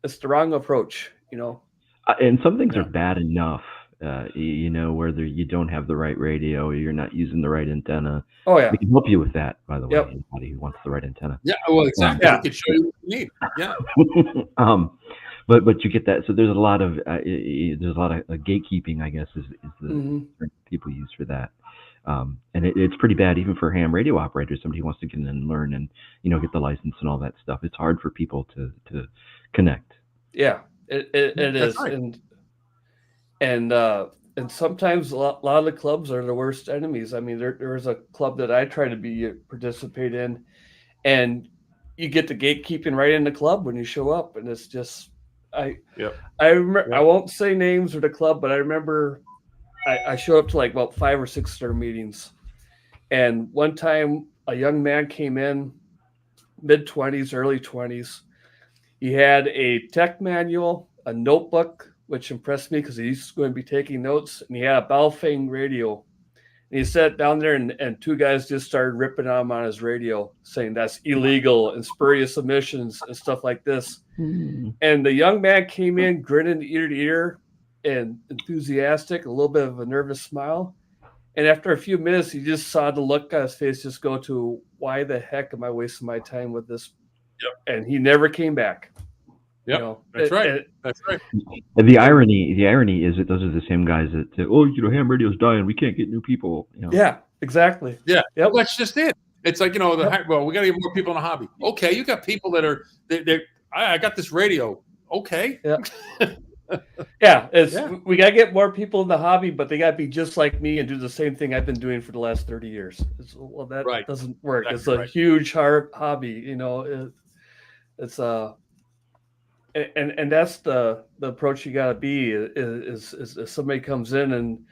the wrong approach. And some things are bad enough, whether you don't have the right radio or you're not using the right antenna. Oh yeah, we can help you with that. By the way, anybody who wants the right antenna. Yeah, well, exactly. We could show you what you need. Yeah. But you get that. So there's a lot of gatekeeping, I guess, is the term people use for that. And it's pretty bad even for ham radio operators. Somebody who wants to get in and learn and get the license and all that stuff. It's hard for people to connect. Yeah, it is, right. and sometimes a lot of the clubs are the worst enemies. I mean, there was a club that I try to participate in, and you get the gatekeeping right in the club when you show up, and it's just. I remember. I won't say names of the club, but I remember I showed up to like about 5 or 6 of their meetings, and one time a young man came in, mid-20s, early 20s. He had a tech manual, a notebook, which impressed me because he's going to be taking notes, and he had a Baofeng radio. And he sat down there, and 2 guys just started ripping on him on his radio, saying that's illegal and spurious emissions and stuff like this. And the young man came in grinning ear to ear and enthusiastic, a little bit of a nervous smile. And after a few minutes, you just saw the look on his face just go to, why the heck am I wasting my time with this? Yep. And he never came back. Yep, that's right. That's right. And the irony is that those are the same guys that say, ham radio's dying, we can't get new people. Yeah, exactly. Yeah, yep. Well, that's just it. It's like we got to get more people in the hobby. Okay, you got people that are I got this radio. Okay. Yeah. We got to get more people in the hobby, but they got to be just like me and do the same thing I've been doing for the last 30 years. That doesn't work. Exactly. It's a huge, hard hobby. It's and that's the approach you got to be is somebody comes in and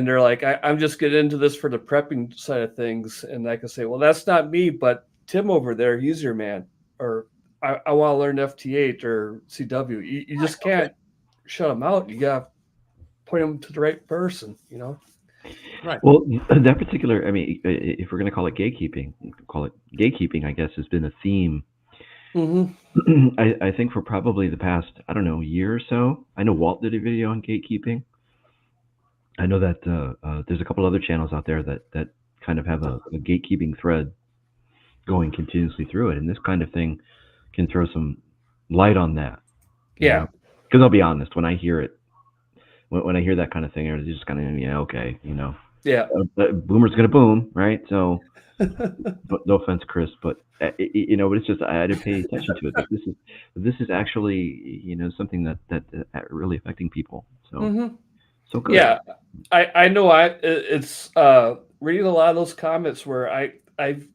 they're like, I'm just getting into this for the prepping side of things. And I can say, well, that's not me, but Tim over there, he's your man. Or I want to learn FT8 or CW. You just can't shut them out. You got to point them to the right person, Right. Well, that particular, if we're going to call it gatekeeping, I guess, has been a theme. I think for probably the past, year or so. I know Walt did a video on gatekeeping. I know that there's a couple other channels out there that kind of have a gatekeeping thread. going continuously through it, and this kind of thing can throw some light on that. Yeah. Because I'll be honest, when I hear it, when I hear that kind of thing, it's just kind of, okay, Yeah. Boomer's gonna boom, right? So, no offense, Chris, but but it's just I didn't pay attention to it. But this is actually something that really affecting people. So so good. Yeah, I know. It's reading a lot of those comments where I've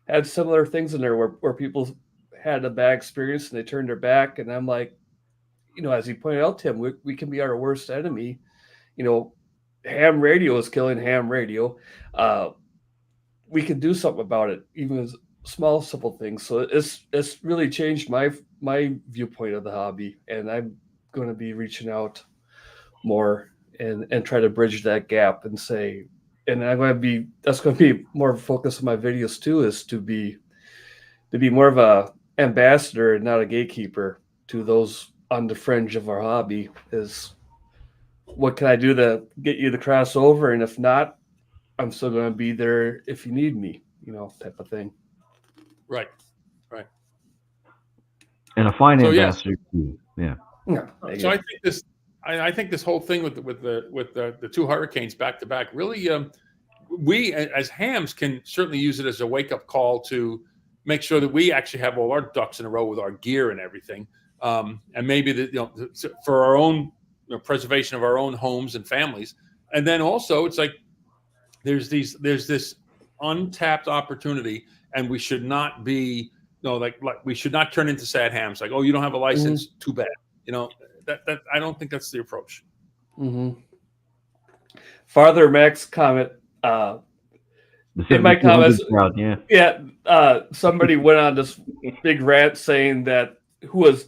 had similar things in there where people had a bad experience and they turned their back, and I'm like, as you pointed out, Tim, we can be our worst enemy. Ham radio is killing ham radio. We can do something about it, even as small, simple things. So it's really changed my viewpoint of the hobby, and I'm going to be reaching out more and try to bridge that gap and say, and that's going to be more of a focus of my videos too, is to be more of a ambassador and not a gatekeeper to those on the fringe of our hobby. Is what can I do to get you to cross over? And if not, I'm still going to be there if you need me, type of thing. Right. And a fine ambassador too. Yeah. So I think this whole thing with the two hurricanes back to back really, we as hams can certainly use it as a wake up call to make sure that we actually have all our ducks in a row with our gear and everything, and maybe for our own preservation of our own homes and families. And then also it's like there's this untapped opportunity, and we should not be like we should not turn into sad hams. Like, oh, you don't have a license, too bad. That I don't think that's the approach. Mm-hmm. Farther Max comment. In my comments, somebody went on this big rant saying that who is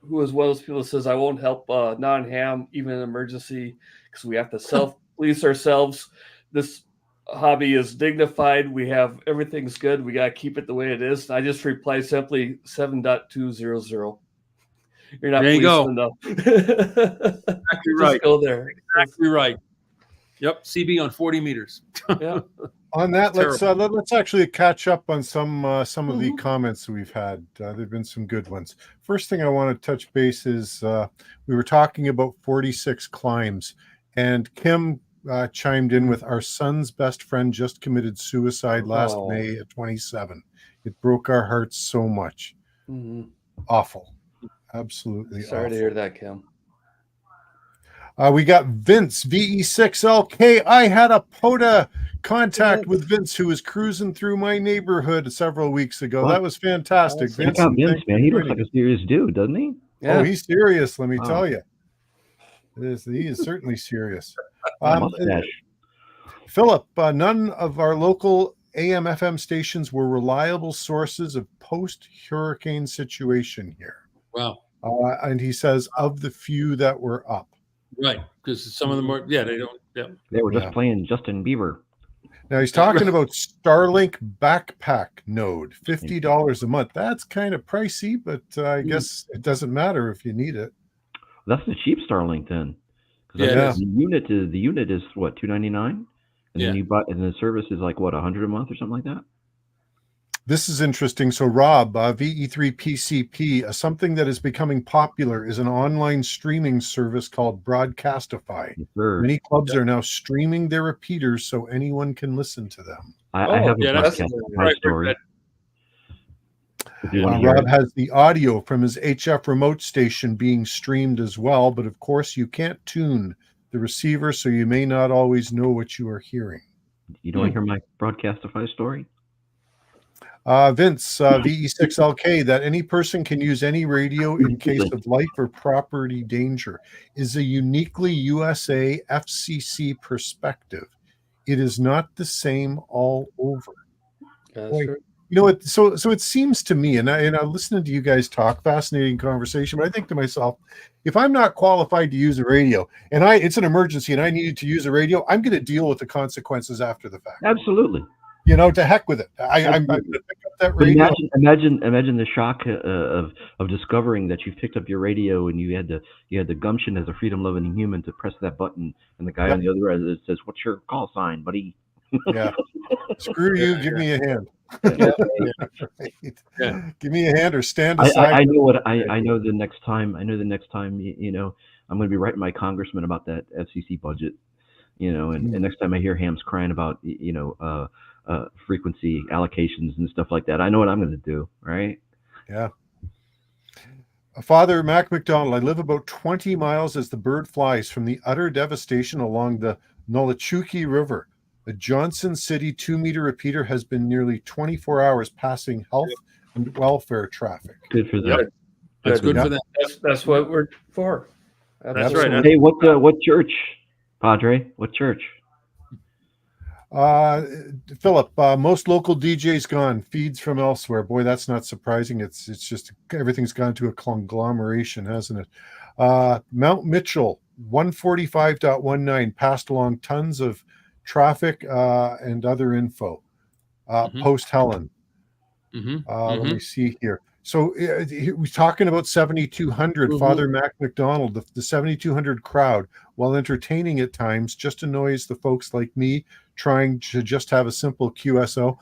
one of those people that says I won't help non-ham even in an emergency because we have to self-police ourselves. This hobby is dignified. We have everything's good. We got to keep it the way it is. And I just reply simply 7.200. You're not there you go. Enough. Exactly right. Go there. Exactly right. Yep. CB on 40 meters. Yeah. On that, let's actually catch up on some of the comments we've had. There've been some good ones. First thing I want to touch base is we were talking about 46 climbs, and Kim chimed in with our son's best friend just committed suicide last May at 27. It broke our hearts so much. Awful. Absolutely. Sorry to hear that, Kim. We got Vince, VE6LK. I had a POTA contact with Vince, who was cruising through my neighborhood several weeks ago. That was fantastic. Vince, man. He looks like a serious dude, doesn't he? Yeah. Oh, he's serious, let me tell you. He is certainly serious. Philip, none of our local AM/FM stations were reliable sources of post-hurricane situation here. Wow. And he says of the few that were up. Right, because some of them were, they don't. Yeah. They were just playing Justin Bieber. Now he's talking about Starlink backpack node, $50 a month. That's kind of pricey, but I guess it doesn't matter if you need it. That's the cheap Starlink then. Yeah. The unit is what, $299, and then you buy, and the service is like what, $100 a month or something like that. This is interesting. So Rob, VE3PCP, something that is becoming popular is an online streaming service called Broadcastify. Yes, many clubs are now streaming their repeaters so anyone can listen to them. I have a Broadcastify story. Rob has the audio from his HF remote station being streamed as well, but of course you can't tune the receiver, so you may not always know what you are hearing. You don't hear my Broadcastify story? Vince, VE6LK, that any person can use any radio in case of life or property danger is a uniquely USA FCC perspective. It is not the same all over. You know what? So it seems to me, and I listening to you guys talk, fascinating conversation, but I think to myself, if I'm not qualified to use a radio and it's an emergency and I needed to use a radio, I'm going to deal with the consequences after the fact. Absolutely. To heck with it. I'm going to pick up that radio. Imagine the shock of discovering that you picked up your radio and you had the gumption as a freedom-loving human to press that button, and the guy on the other end says, "What's your call sign, buddy?" Yeah. Screw you. Give me a hand. Yeah. Right. Yeah. Give me a hand or stand I, aside. I know what I know the next time. I know the next time. I'm going to be writing my congressman about that FCC budget. And next time I hear hams crying about frequency allocations and stuff like that, I know what I'm going to do. Right? Yeah. Father Mac McDonald, I live about 20 miles as the bird flies from the utter devastation along the Nolichuki River. The Johnson City 2-meter repeater has been nearly 24 hours passing health and welfare traffic. Good for them. Yep. That's good Yep. for them. That's what we're for. That's right. Absolutely. Hey, what church, Padre? What church? Philip, most local DJs gone, feeds from elsewhere. Boy, that's not surprising. It's just everything's gone to a conglomeration, hasn't it? Mount Mitchell 145.19 passed along tons of traffic and other info. Post Helen. Let me see here. So we're talking about 7,200. Father Mac McDonald, the 7,200 crowd, while entertaining at times, just annoys the folks like me trying to just have a simple QSO.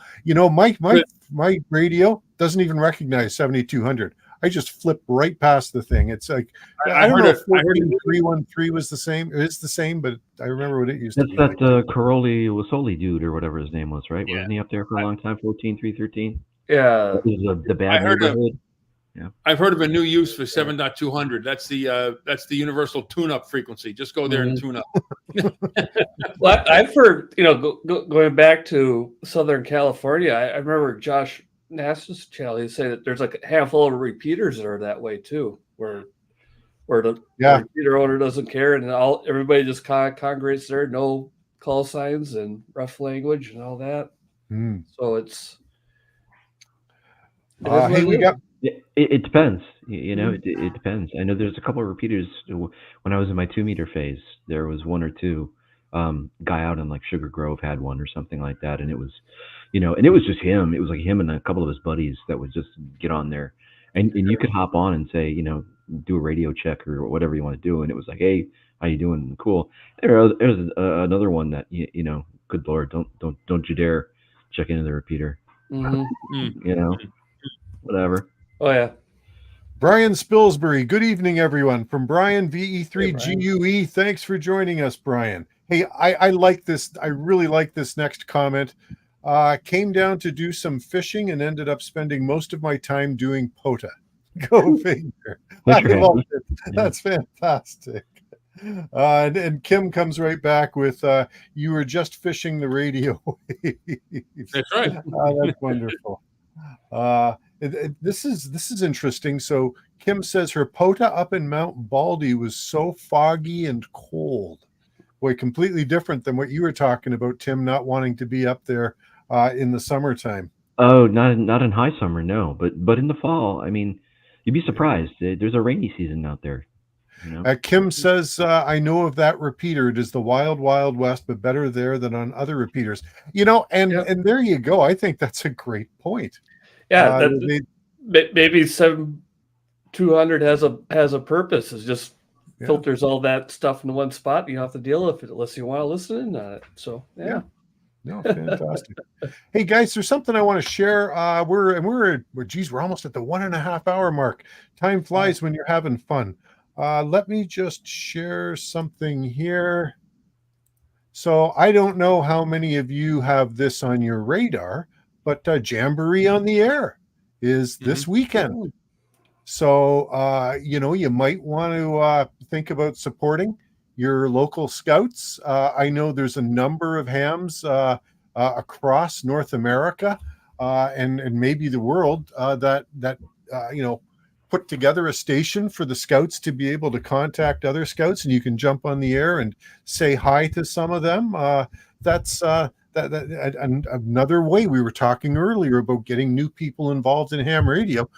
My radio doesn't even recognize 7,200. I just flip right past the thing. It's like I don't know if 14,313 was the same. It's the same, but I remember what it used to be. That's that Caroli Wasoli dude or whatever his name was, right? Yeah. Wasn't he up there for a long time? 14,313. Yeah. That was the bad neighborhood. I've heard of a new use for 7.200. That's the universal tune-up frequency. Just go there and tune up. Well, I've heard, going back to Southern California, I remember Josh Nass's channel, he say that there's like a handful of repeaters that are that way too, where the repeater owner doesn't care and everybody just congregates there, no call signs and rough language and all that. So it's hey, we got. It depends. It depends. I know there's a couple of repeaters. When I was in my 2-meter phase, there was one or two. Guy out in like Sugar Grove had one or something like that, and it was, and it was just him. It was like him and a couple of his buddies that would just get on there, and you could hop on and say, do a radio check or whatever you want to do, and it was like, hey, how you doing? Cool. There's another one that good Lord, don't you dare check into the repeater. Whatever. Oh yeah. Brian Spilsbury, good evening, everyone. From Brian VE3GUE, thanks for joining us, Brian. Hey, I like this. I really like this next comment. Came down to do some fishing and ended up spending most of my time doing POTA. Go figure. I love it. That's fantastic. And Kim comes right back with, you were just fishing the radio waves. That's right. That's wonderful. This is interesting. So Kim says her POTA up in Mount Baldy was so foggy and cold. Boy, completely different than what you were talking about, Tim, not wanting to be up there in the summertime. Oh, not in high summer, no. But in the fall, I mean, you'd be surprised. There's a rainy season out there. Kim says, I know of that repeater. It is the wild, wild west, but better there than on other repeaters. And there you go. I think that's a great point. Yeah, maybe 7,200 has a purpose. It just filters all that stuff in one spot. You don't have to deal with it unless you want to listen in on it. So no, fantastic. Hey guys, there's something I want to share. We're almost at the 1.5 hour mark. Time flies when you're having fun. Let me just share something here. So I don't know how many of you have this on your radar, but Jamboree on the Air is this weekend. So, you might want to think about supporting your local scouts. I know there's a number of hams across North America and maybe the world that put together a station for the scouts to be able to contact other scouts, and you can jump on the air and say hi to some of them. That's another way. We were talking earlier about getting new people involved in ham radio.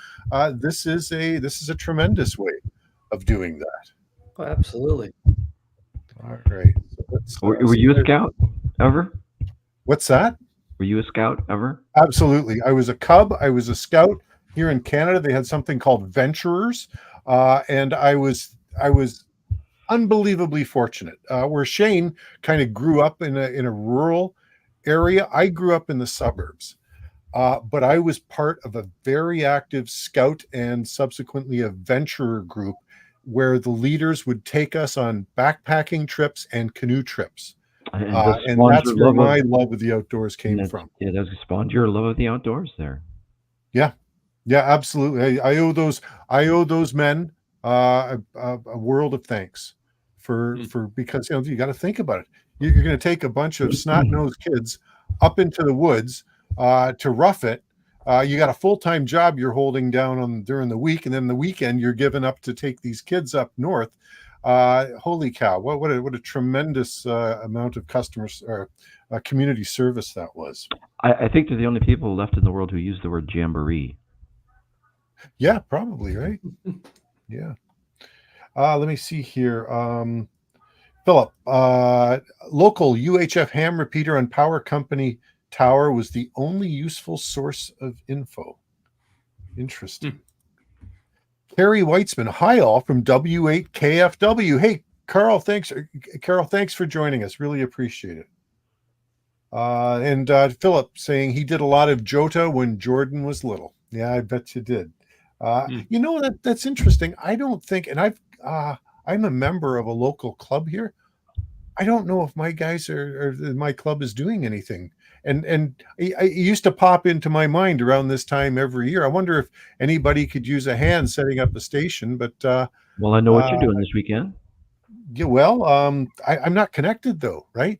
This is a tremendous way of doing that. Oh, absolutely. All right. So were you a scout ever? What's that? Were you a scout ever? Absolutely. I was a cub. I was a scout. Here in Canada, they had something called Venturers, and I was unbelievably fortunate. Where Shane kind of grew up in a rural area, I grew up in the suburbs. but I was part of a very active scout and subsequently a venturer group where the leaders would take us on backpacking trips and canoe trips. And And that's where my love of the outdoors came from. Yeah, that spawned your love of the outdoors there. Yeah, absolutely. I owe those men a world of thanks for because you got to think about it. You're going to take a bunch of snot-nosed kids up into the woods to rough it. You got a full-time job you're holding down during the week, and then the weekend you're given up to take these kids up north. Holy cow! What a tremendous amount of customers or community service that was. I think they're the only people left in the world who use the word Jamboree. Yeah, probably, right? Yeah. Let me see here. Philip, local UHF ham repeater on power company tower was the only useful source of info. Interesting. Carrie Weitzman, hi all from W8KFW. Hey, Carol, thanks for joining us. Really appreciate it. And Philip saying he did a lot of Jota when Jordan was little. Yeah, I bet you did. You know, that's interesting. I don't think, and I'm a member of a local club here. I don't know if my guys or my club is doing anything. And it used to pop into my mind around this time every year. I wonder if anybody could use a hand setting up a station. But well, I know what you're doing this weekend. Yeah, well, I'm not connected though, right?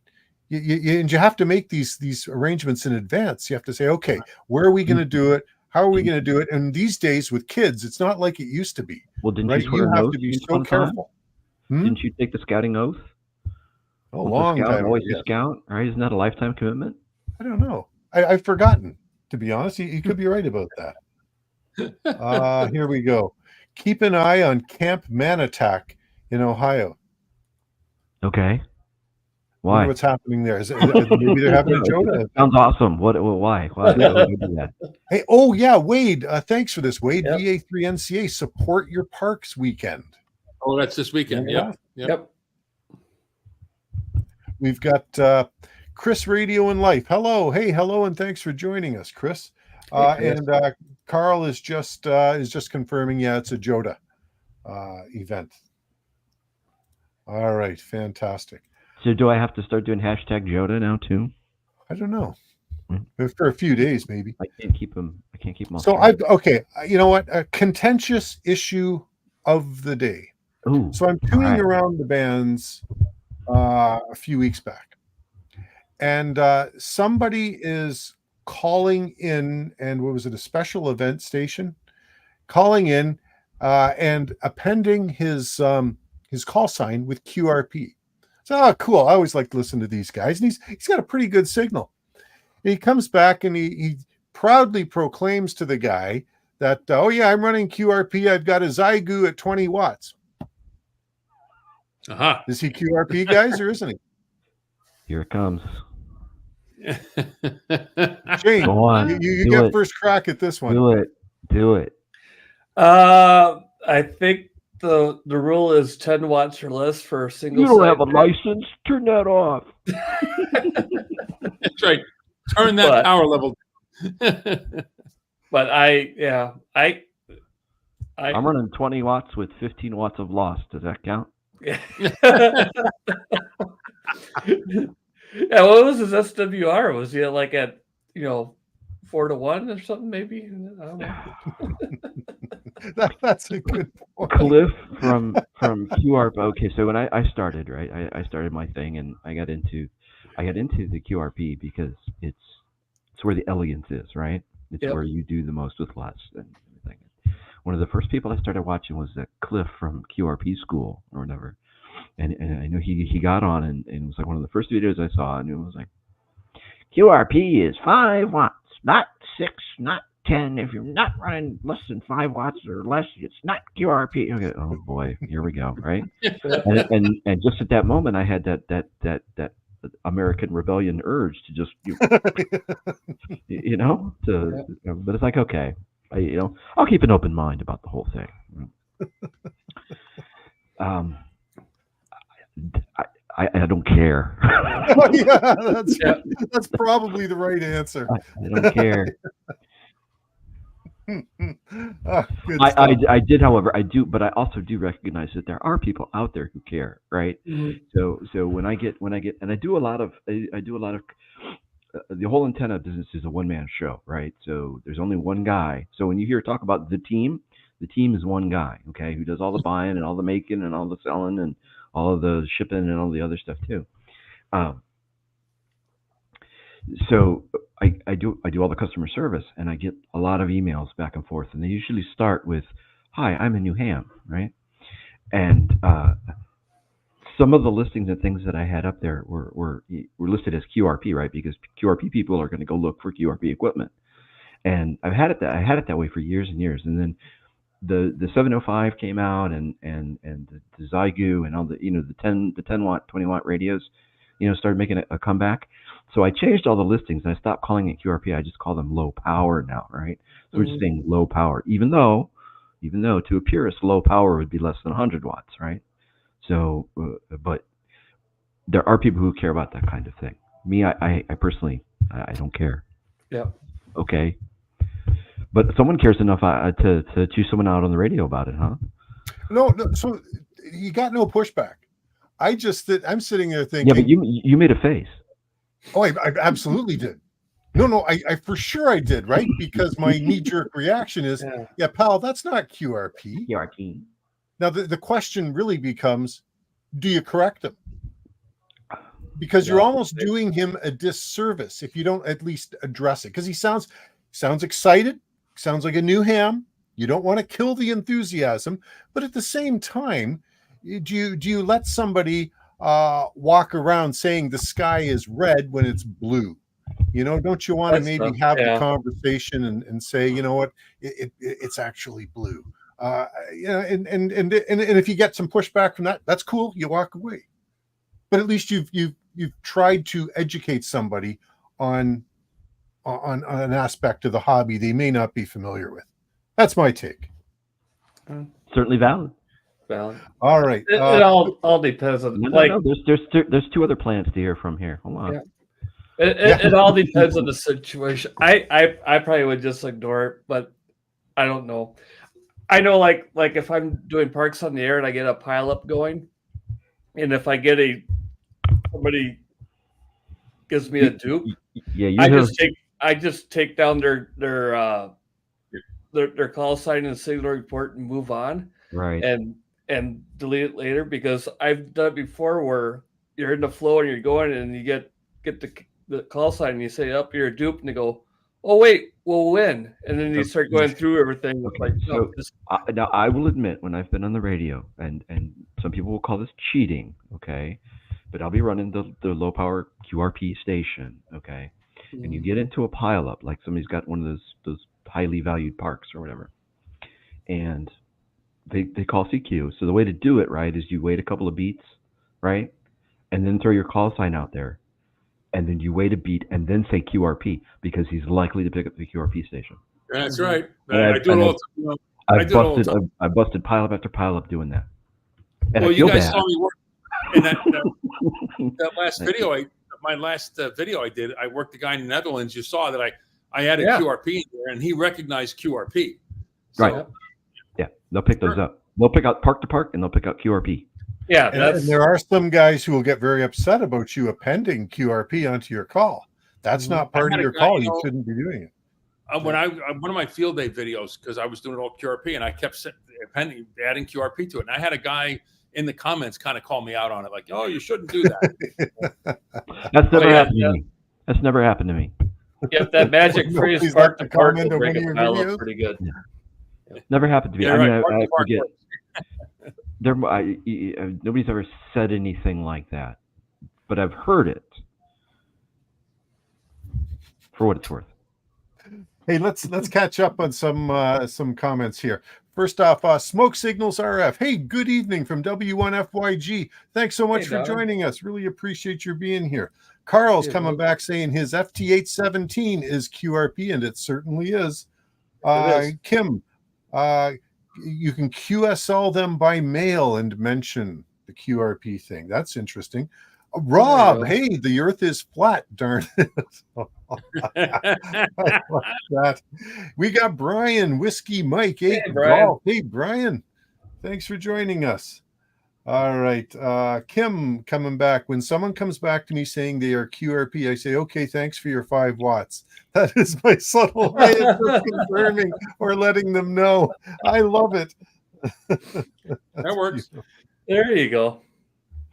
And you have to make these arrangements in advance. You have to say, okay, where are we going to do it? How are we going to do it? And these days with kids, it's not like it used to be. Well, didn't right? you have to be so careful. Didn't you take the scouting oath? A long time. Always a scout, right? Isn't that a lifetime commitment? I don't know. I've forgotten, to be honest. You could be right about that. Here we go. Keep an eye on Camp Manatac in Ohio. Okay. Why? What's happening there? Maybe they're having a Jota. Sounds awesome. Why? Why would you do that? Hey, oh yeah, Wade. Thanks for this, Wade. Yep. VA3NCA support your parks weekend. Oh, that's this weekend. Yep. We've got Chris Radio and Life. Hello, hello, and thanks for joining us, Chris. And Carl is just confirming. Yeah, it's a Jota event. All right, fantastic. So do I have to start doing hashtag Jota now too? I don't know. For a few days, maybe. I can't keep them. So you know what? A contentious issue of the day. Ooh, so I'm tuning around the bands a few weeks back, and somebody is calling in, and what was it? A special event station, calling in and appending his call sign with QRP. So cool. I always like to listen to these guys, and he's got a pretty good signal. And he comes back and he proudly proclaims to the guy that, oh yeah, I'm running QRP. I've got a Zygu at 20 watts. Is he QRP, guys, or isn't he? Here it comes. Shane, go on. You get first crack at this one. Do it. I think the rule is 10 watts or less for a single. You don't have a license. Turn that off. That's right. Turn that power level. But I'm running 20 watts with 15 watts of loss. Does that count? Yeah. Yeah, what was his SWR? Was he like at 4-1 or something? Maybe I don't know. That's a good point. Cliff from QRP. Okay, so when I started, right, I started my thing, and I got into the QRP because it's where the elegance is, right? It's where you do the most with less and everything. One of the first people I started watching was that Cliff from QRP school or whatever. And I know he got on and it was like one of the first videos I saw, and it was like, QRP is 5 watts, not 6, not 10. If you're not running less than 5 watts or less, it's not QRP. Okay, oh boy, here we go, right? and just at that moment, I had that American rebellion urge to just, but it's like, okay, I'll keep an open mind about the whole thing. I don't care. Oh, yeah, that's probably the right answer. I don't care. Good stuff. I did, however, I do, but I also do recognize that there are people out there who care, right? Mhm. So when I get, and I do a lot of, the whole antenna business is a one-man show, right? So there's only one guy. So when you hear talk about the team is one guy, okay, who does all the buying and all the making and all the selling and all of the shipping and all the other stuff too. So I do all the customer service, and I get a lot of emails back and forth, and they usually start with, "Hi, I'm in New Ham," right? And some of the listings and things that I had up there were listed as QRP, right? Because QRP people are going to go look for QRP equipment, and I had it that way for years and years, and then the 705 came out, and the Zygu and all the the 10 watt 20 watt radios, started making a comeback. So I changed all the listings, and I stopped calling it QRP. I just call them low power now, right? So we're just saying low power, even though to a purist, low power would be less than 100 watts, right? So, but there are people who care about that kind of thing. Me, I personally, I don't care. Yeah. Okay. But someone cares enough to choose someone out on the radio about it, huh? No. So you got no pushback. I'm sitting there thinking. Yeah, but you made a face. Oh, I absolutely did. No, I for sure I did, right? Because my knee-jerk reaction is, yeah, pal, that's not QRP. QRP. Now the question really becomes, do you correct him? Because you're almost doing him a disservice if you don't at least address it. Because he sounds excited, sounds like a new ham. You don't want to kill the enthusiasm, but at the same time, do you let somebody walk around saying the sky is red when it's blue? Don't you want to maybe have the conversation and say, you know what, it's actually blue? And if you get some pushback from that, that's cool. You walk away. But at least you've tried to educate somebody on an aspect of the hobby they may not be familiar with. That's my take. Certainly valid. All right. It all depends on no. There's two other plants to hear from here. Hold on. Yeah. It all depends on the situation. I probably would just ignore it, but I don't know. I know, like if I'm doing parks on the air and I get a pile up going, and if I get somebody gives me a dupe, I just take down their call sign and signal report and move on, right? And delete it later, because I've done it before where you're in the flow and you're going and you get the call sign and you say, "Up, you're a dupe," and they go, "Oh wait, we'll win," and then you start going through everything. Okay. Now I will admit, when I've been on the radio, and some people will call this cheating, okay, but I'll be running the low power QRP station, okay, and you get into a pile up, like somebody's got one of those highly valued parks or whatever, and they call CQ. So the way to do it, right, is you wait a couple of beats, right, and then throw your call sign out there, and then you wait a beat and then say QRP, because he's likely to pick up the QRP station. That's right. I do it all the time. I busted pile up after pile up doing that. And well, I feel you guys bad. saw me work in that last video. My last video I did, I worked the guy in the Netherlands. You saw that I added QRP in there, and he recognized QRP. So, right. Yeah, they'll pick those up. They'll pick out park to park, and they'll pick out QRP. Yeah, and there are some guys who will get very upset about you appending QRP onto your call. That's not part of your call. You shouldn't be doing it. When one of my field day videos, because I was doing it all QRP, and I kept adding QRP to it, and I had a guy in the comments kind of call me out on it, like, "Oh, you shouldn't do that." That's never happened to me. That's never happened to me. Yep, that magic phrase part to part will bring a pile up pretty good. Yeah. Never happened to me. Yeah, I forget. Nobody's ever said anything like that, but I've heard it. For what it's worth. Hey, let's catch up on some comments here. First off, Smoke Signals RF. Hey, good evening from W1FYG. Thanks so much for joining us. Really appreciate your being here. Carl's coming back saying his FT817 is QRP, and it certainly is. Kim, you can QSL them by mail and mention the QRP thing. That's interesting. Rob, go. hey, the Earth is flat. Darn it! I like that. We got Brian, Whiskey Mike, Hey, 8 Brian. Golf. Hey, Brian, thanks for joining us. All right, Kim coming back. When someone comes back to me saying they are QRP, I say, okay, thanks for your 5 watts. That is my subtle way of just confirming or letting them know. I love it. That works. There you go.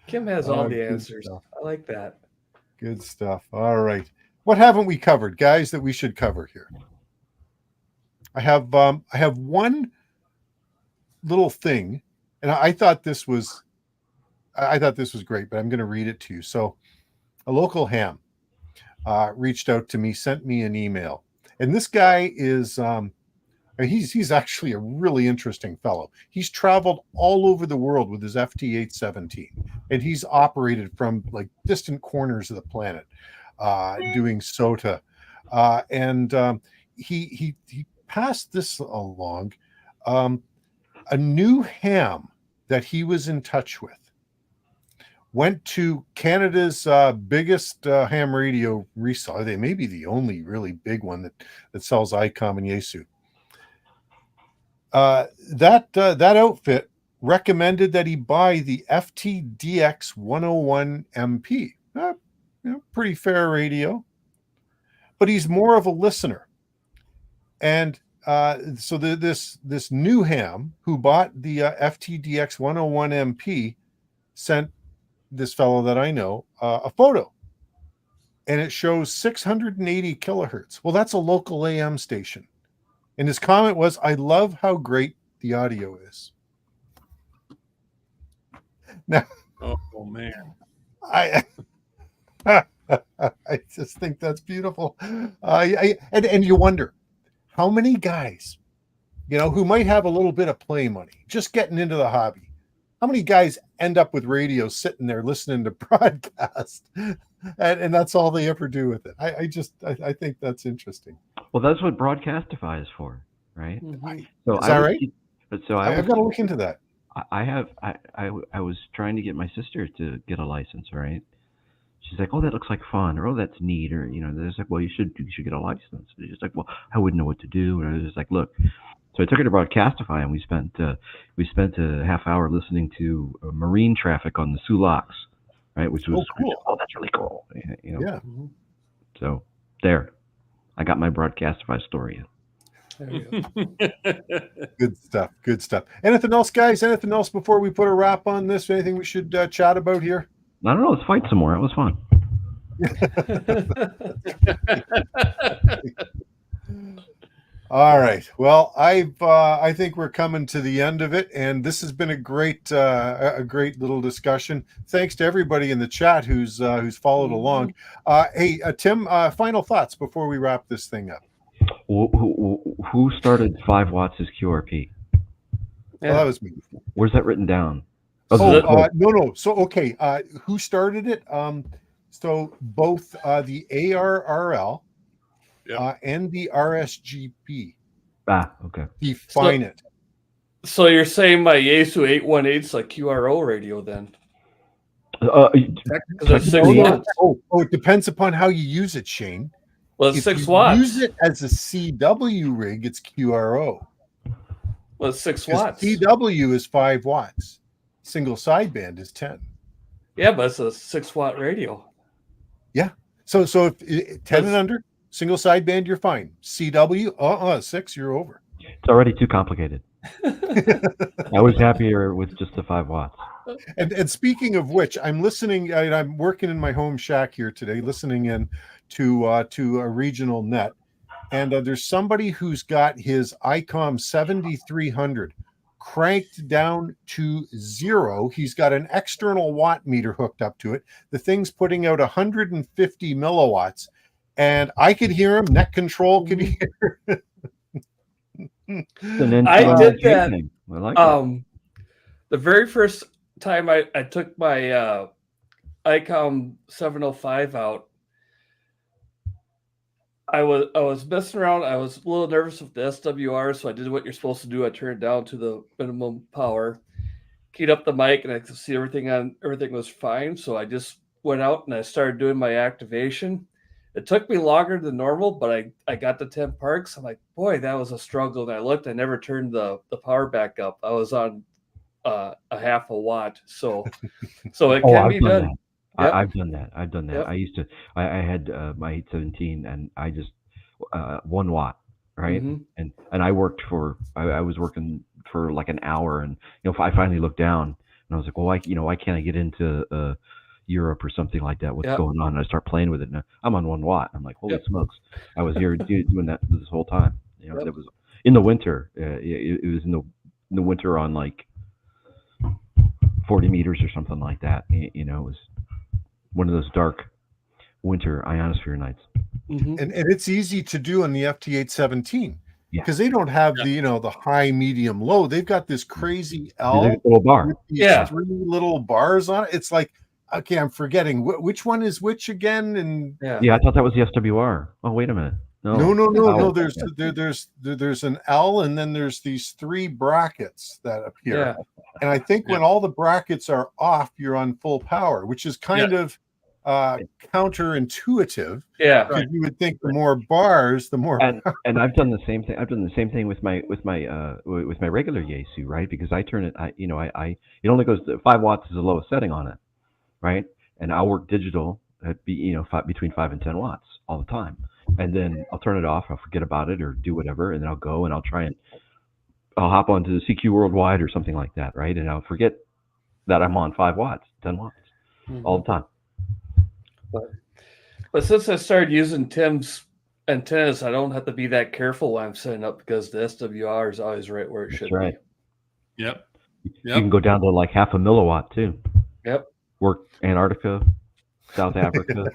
Kim has all Oh, the good answers. stuff. I like that. Good stuff. All right. What haven't we covered, guys, that we should cover here? I have one little thing, and I thought this was great, but I'm going to read it to you. So, a local ham reached out to me, sent me an email, and this guy is he's actually a really interesting fellow. He's traveled all over the world with his FT817, and he's operated from like distant corners of the planet, doing SOTA, and he passed this along. A new ham that he was in touch with went to Canada's biggest ham radio reseller. They may be the only really big one that sells ICOM and Yaesu. That outfit recommended that he buy the FTDX 101 MP. Pretty fair radio, but he's more of a listener. And so this new ham who bought the FTDX 101 MP sent this fellow that I know a photo, and it shows 680 kilohertz. Well, that's a local AM station. And his comment was, I love how great the audio is. Now, Oh man. I just think that's beautiful. And you wonder how many guys, who might have a little bit of play money, just getting into the hobby, how many guys end up with radio sitting there listening to broadcast, and that's all they ever do with it. I think that's interesting. Well, that's what Broadcastify is for, right? Mhm. So Is that right? So I've got to look into that. I was trying to get my sister to get a license, right? She's like, "Oh, that looks like fun," or "Oh, that's neat," or there's like, "Well, you should get a license." And she's like, "Well, I wouldn't know what to do," and I was just like, "Look." So I took her to Broadcastify, and we spent a half hour listening to marine traffic on the Sioux Locks, right? Which was cool. Oh, that's really cool. Yeah. So there, I got my Broadcastify story. There you go. Good stuff. Good stuff. Anything else, guys? Anything else before we put a wrap on this? Anything we should chat about here? I don't know. Let's fight some more. It was fun. All right. Well, I think we're coming to the end of it, and this has been a great little discussion. Thanks to everybody in the chat who's followed along. Hey, Tim, final thoughts before we wrap this thing up. Who started 5 watts as QRP? Well, that was me. Where's that written down? No. So, okay. Who started it? So both the ARRL and the RSGP. Okay. Define it. So you're saying my Yaesu 818 is like QRO radio then? It's 6 watts. It depends upon how you use it, Shane. Well, it's if 6 you watts. Use it as a CW rig, it's QRO. Well, it's 6 watts. CW is 5 watts. Single sideband is 10. Yeah, but it's a 6 watt radio. Yeah. So if 10 and under, single sideband, you're fine. CW, 6, you're over. It's already too complicated. I was happier with just the 5 watts. And speaking of which, I'm listening. I'm working in my home shack here today, listening in to a regional net, and there's somebody who's got his ICOM 7300 cranked down to 0. He's got an external watt meter hooked up to it. The thing's putting out 150 milliwatts, and I could hear him. Net control could hear. I did that. I like it. The very first time I took my ICOM 705 out, I was messing around. I was a little nervous with the SWR, so I did what you're supposed to do. I turned it down to the minimum power, keyed up the mic and I could see everything was fine. So I just went out and I started doing my activation. It took me longer than normal, but I got to 10 parks. I'm like, boy, that was a struggle. And I looked, I never turned the power back up. I was on a half a watt. So it can be done. Yep. I've done that. Yep. I used to, I had my 817 and I just, 1 watt, right? Mm-hmm. And I worked I was working for like an hour and, I finally looked down and I was like, well, why can't I get into, Europe or something like that? What's going on? And I start playing with it. And I'm on 1 watt. I'm like, holy smokes! I was here doing that this whole time. That was in the winter. It was in the winter on like 40 meters or something like that. It was one of those dark winter ionosphere nights. Mm-hmm. And it's easy to do on the FT817 because they don't have the high, medium, low. They've got this crazy L little bar. with these 3 little bars on it. It's like, okay, I'm forgetting which one is which again. And I thought that was the SWR. Oh, wait a minute. No. There's an L and then there's these 3 brackets that appear. Yeah. And I think when all the brackets are off, you're on full power, which is kind of counterintuitive. Yeah. Because you would think the more bars, the more. And I've done the same thing. I've done the same thing with my regular Yaesu, right? Because I turn it. It only goes to 5 watts is the lowest setting on it, right? And I'll work digital at between 5 and 10 watts all the time. And then I'll turn it off. I'll forget about it or do whatever, and then I'll go and I'll hop onto the CQ Worldwide or something like that, right? And I'll forget that I'm on 5 watts, 10 watts all the time. But since I started using Tim's antennas, I don't have to be that careful when I'm setting up because the SWR is always right where it should be. Yep. You can go down to like half a milliwatt too. Yep. Work Antarctica, South Africa.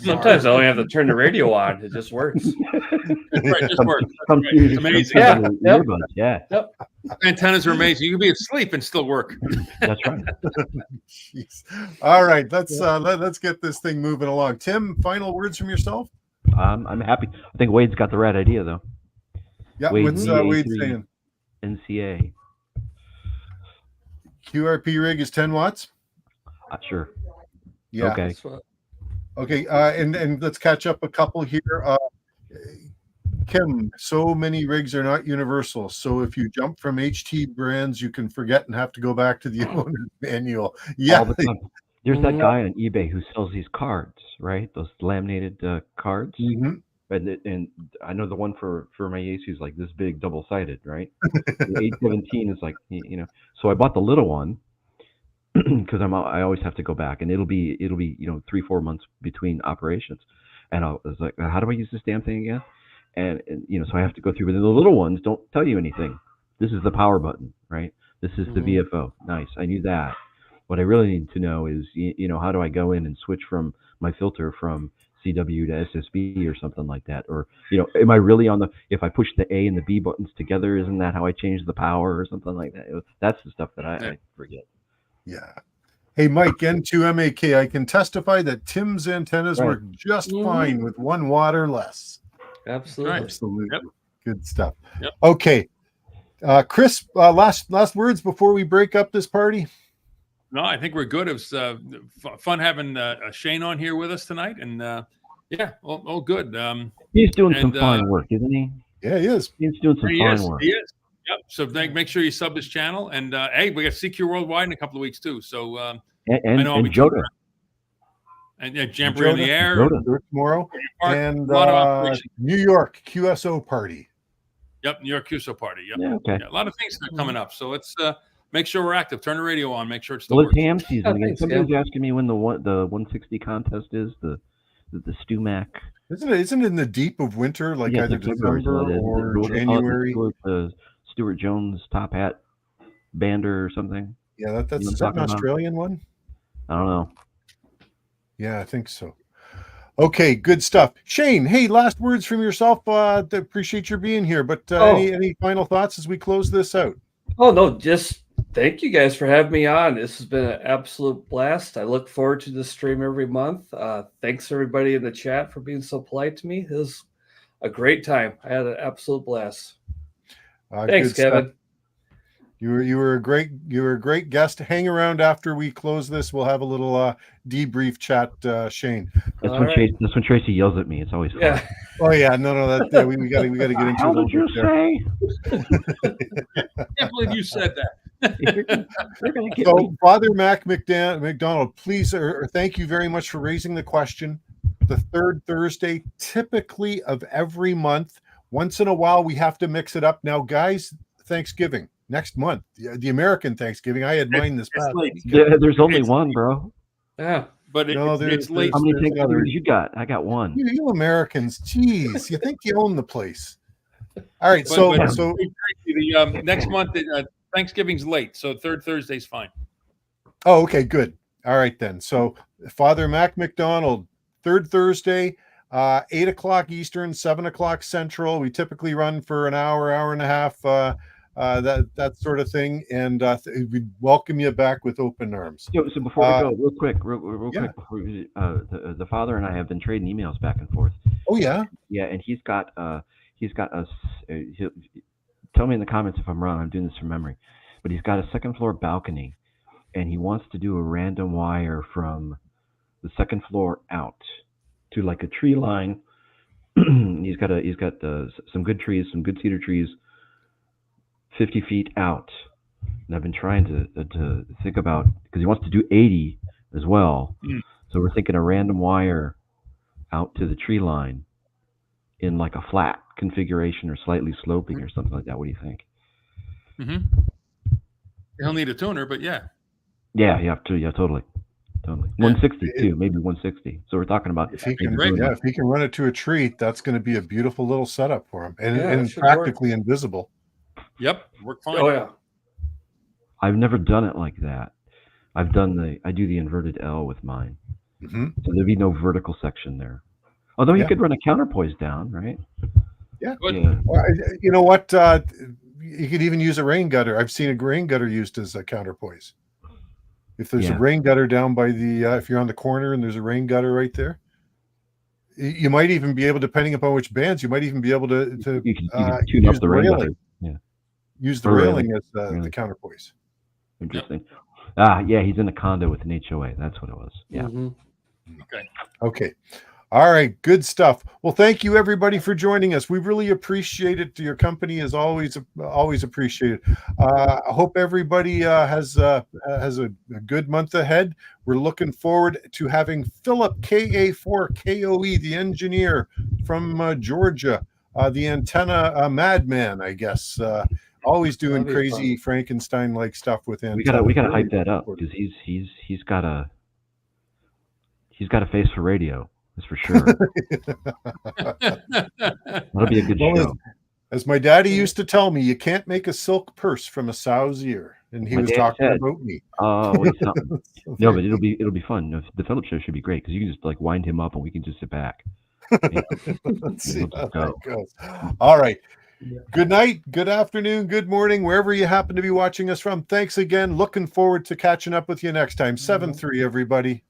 Sometimes I only have to turn the radio on. It just works. It just works. It's amazing. Yep. Antennas are amazing. You can be asleep and still work. That's right. Jeez. All right, let's get this thing moving along. Tim, final words from yourself? I'm happy. I think Wade's got the right idea though. Yeah, what's Wade saying? NCA. QRP rig is 10 watts? Sure. Yeah. Okay. Okay, and let's catch up a couple here. Kim, so many rigs are not universal. So if you jump from HT brands, you can forget and have to go back to the owner's manual. Yeah. All the time. There's that guy on eBay who sells these cards, right? Those laminated cards. Mm-hmm. And I know the one for my Yaesu is like this big, double-sided, right? The 817 is like, So I bought the little one because I always have to go back, and it'll be 3-4 months between operations. And I was like, how do I use this damn thing again? And so I have to go through. But then the little ones don't tell you anything. This is the power button, right? This is the VFO. Nice. I knew that. What I really need to know is, how do I go in and switch from my filter from CW to SSB or something like that? Or, am I really if I push the A and the B buttons together, isn't that how I change the power or something like that? That's the stuff that I forget. Yeah. Hey, Mike, N2MAK, I can testify that Tim's antennas work just fine with 1 watt or less. Absolutely. Right. Absolutely. Yep. Good stuff. Yep. Okay. Chris, last words before we break up this party? No, I think we're good. It was fun having Shane on here with us tonight. And all good. He's doing some fine work, isn't he? Yeah, he is. He's doing some fine work. He is. Yep. So make sure you sub his channel. And hey, we got CQ Worldwide in a couple of weeks too. So and Joda. And Jamboree in the air. Joda tomorrow. And New York QSO party. Yep, New York QSO party. Yep. Yeah, okay. Yeah, a lot of things are coming up. So let's make sure we're active. Turn the radio on. Make sure it's still it's working. ham season again. Somebody's asking me when the 160 contest is, the StuMac. Isn't it in the deep of winter, like either December or January? The Stuart Jones top hat bander or something. Yeah, that's an Australian one. I don't know. Yeah, I think so. Okay, good stuff. Shane, hey, last words from yourself. Appreciate your being here, but any final thoughts as we close this out? Oh, no, just thank you guys for having me on. This has been an absolute blast. I look forward to the stream every month. Thanks, everybody in the chat, for being so polite to me. It was a great time. I had an absolute blast. Thanks, Kevin. You were a great guest. Hang around after we close this. We'll have a little debrief chat, Shane. That's All when right. That's when Tracy yells at me. It's always fun. Yeah. Oh yeah, no, that we got to get into How a little did you bit there. say? I can't believe you said that. You're gonna get me. So, Father Mac McDonald, please, or thank you very much for raising the question. The third Thursday, typically of every month. Once in a while, we have to mix it up. Now, guys, Thanksgiving next month, the American Thanksgiving. I had mine this past week. There's only one, bro. Yeah. But No, it's late. How many there's Thanksgivings other- you got? I got one. You Americans, geez, you think you own the place. All right, But- so but the next month, Thanksgiving's late, so third Thursday's fine. oh, okay, good. All right then. So Father Mac McDonald, third Thursday, 8 o'clock Eastern, 7 o'clock Central. We typically run for an hour and a half, that sort of thing, and we welcome you back with open arms. So before we go, real quick, yeah. quick, before we, the father and I have been trading emails back and forth. Oh yeah, Yeah, and he's got us. Tell me in the comments if I'm wrong. I'm doing this from memory, but he's got a second floor balcony, and he wants to do a random wire from the second floor out to like a tree line. he's got some good trees, some good cedar trees, 50 feet out. And I've been trying to think about, because he wants to do 80 as well. So we're thinking a random wire out to the tree line in like a flat configuration or slightly sloping or something like that. What do you think? Mm-hmm. He'll need a tuner, but yeah. Yeah, totally. 160 too, maybe 160. So we're talking about if he can, great. if he can run it to a tree, that's going to be a beautiful little setup for him, and, Yeah, and it should practically invisible. Yep, work fine. Oh yeah. I've never done it like that. I do the inverted L with mine. Mm-hmm. So there'd be no vertical section there. Although you Yeah. could run a counterpoise down, right? Yeah. Good. Yeah. Well, you know what? You could even use a rain gutter. I've seen a rain gutter used as a counterpoise. If there's a rain gutter down by the, if you're on the corner and there's a rain gutter right there, you might even be able, depending upon which bands, you might even be able to You can tune up the rain gutter. Yeah. Use the Or railing railing. as the Railing. counterpoise. Interesting. He's in a condo with an HOA. That's what it was. Yeah. Mm-hmm. Okay. All right. Good stuff. Well, thank you everybody for joining us. We really appreciate it. Your company is always appreciated. I hope everybody has a good month ahead. We're looking forward to having Philip KA4KOE, the engineer from Georgia, the antenna madman, I guess. Always doing crazy Frankenstein-like stuff with antenna. We gotta hype that up because he's got a face for radio. That's for sure. That'll be a good show. As my daddy used to tell me, you can't make a silk purse from a sow's ear, and he was talking about me. No, but it'll be fun. The Philip show should be great because you can just like wind him up and we can just sit back. Let's see how that goes. All right. Good night, good afternoon, good morning, wherever you happen to be watching us from. Thanks again. Looking forward to catching up with you next time. 7-3, everybody.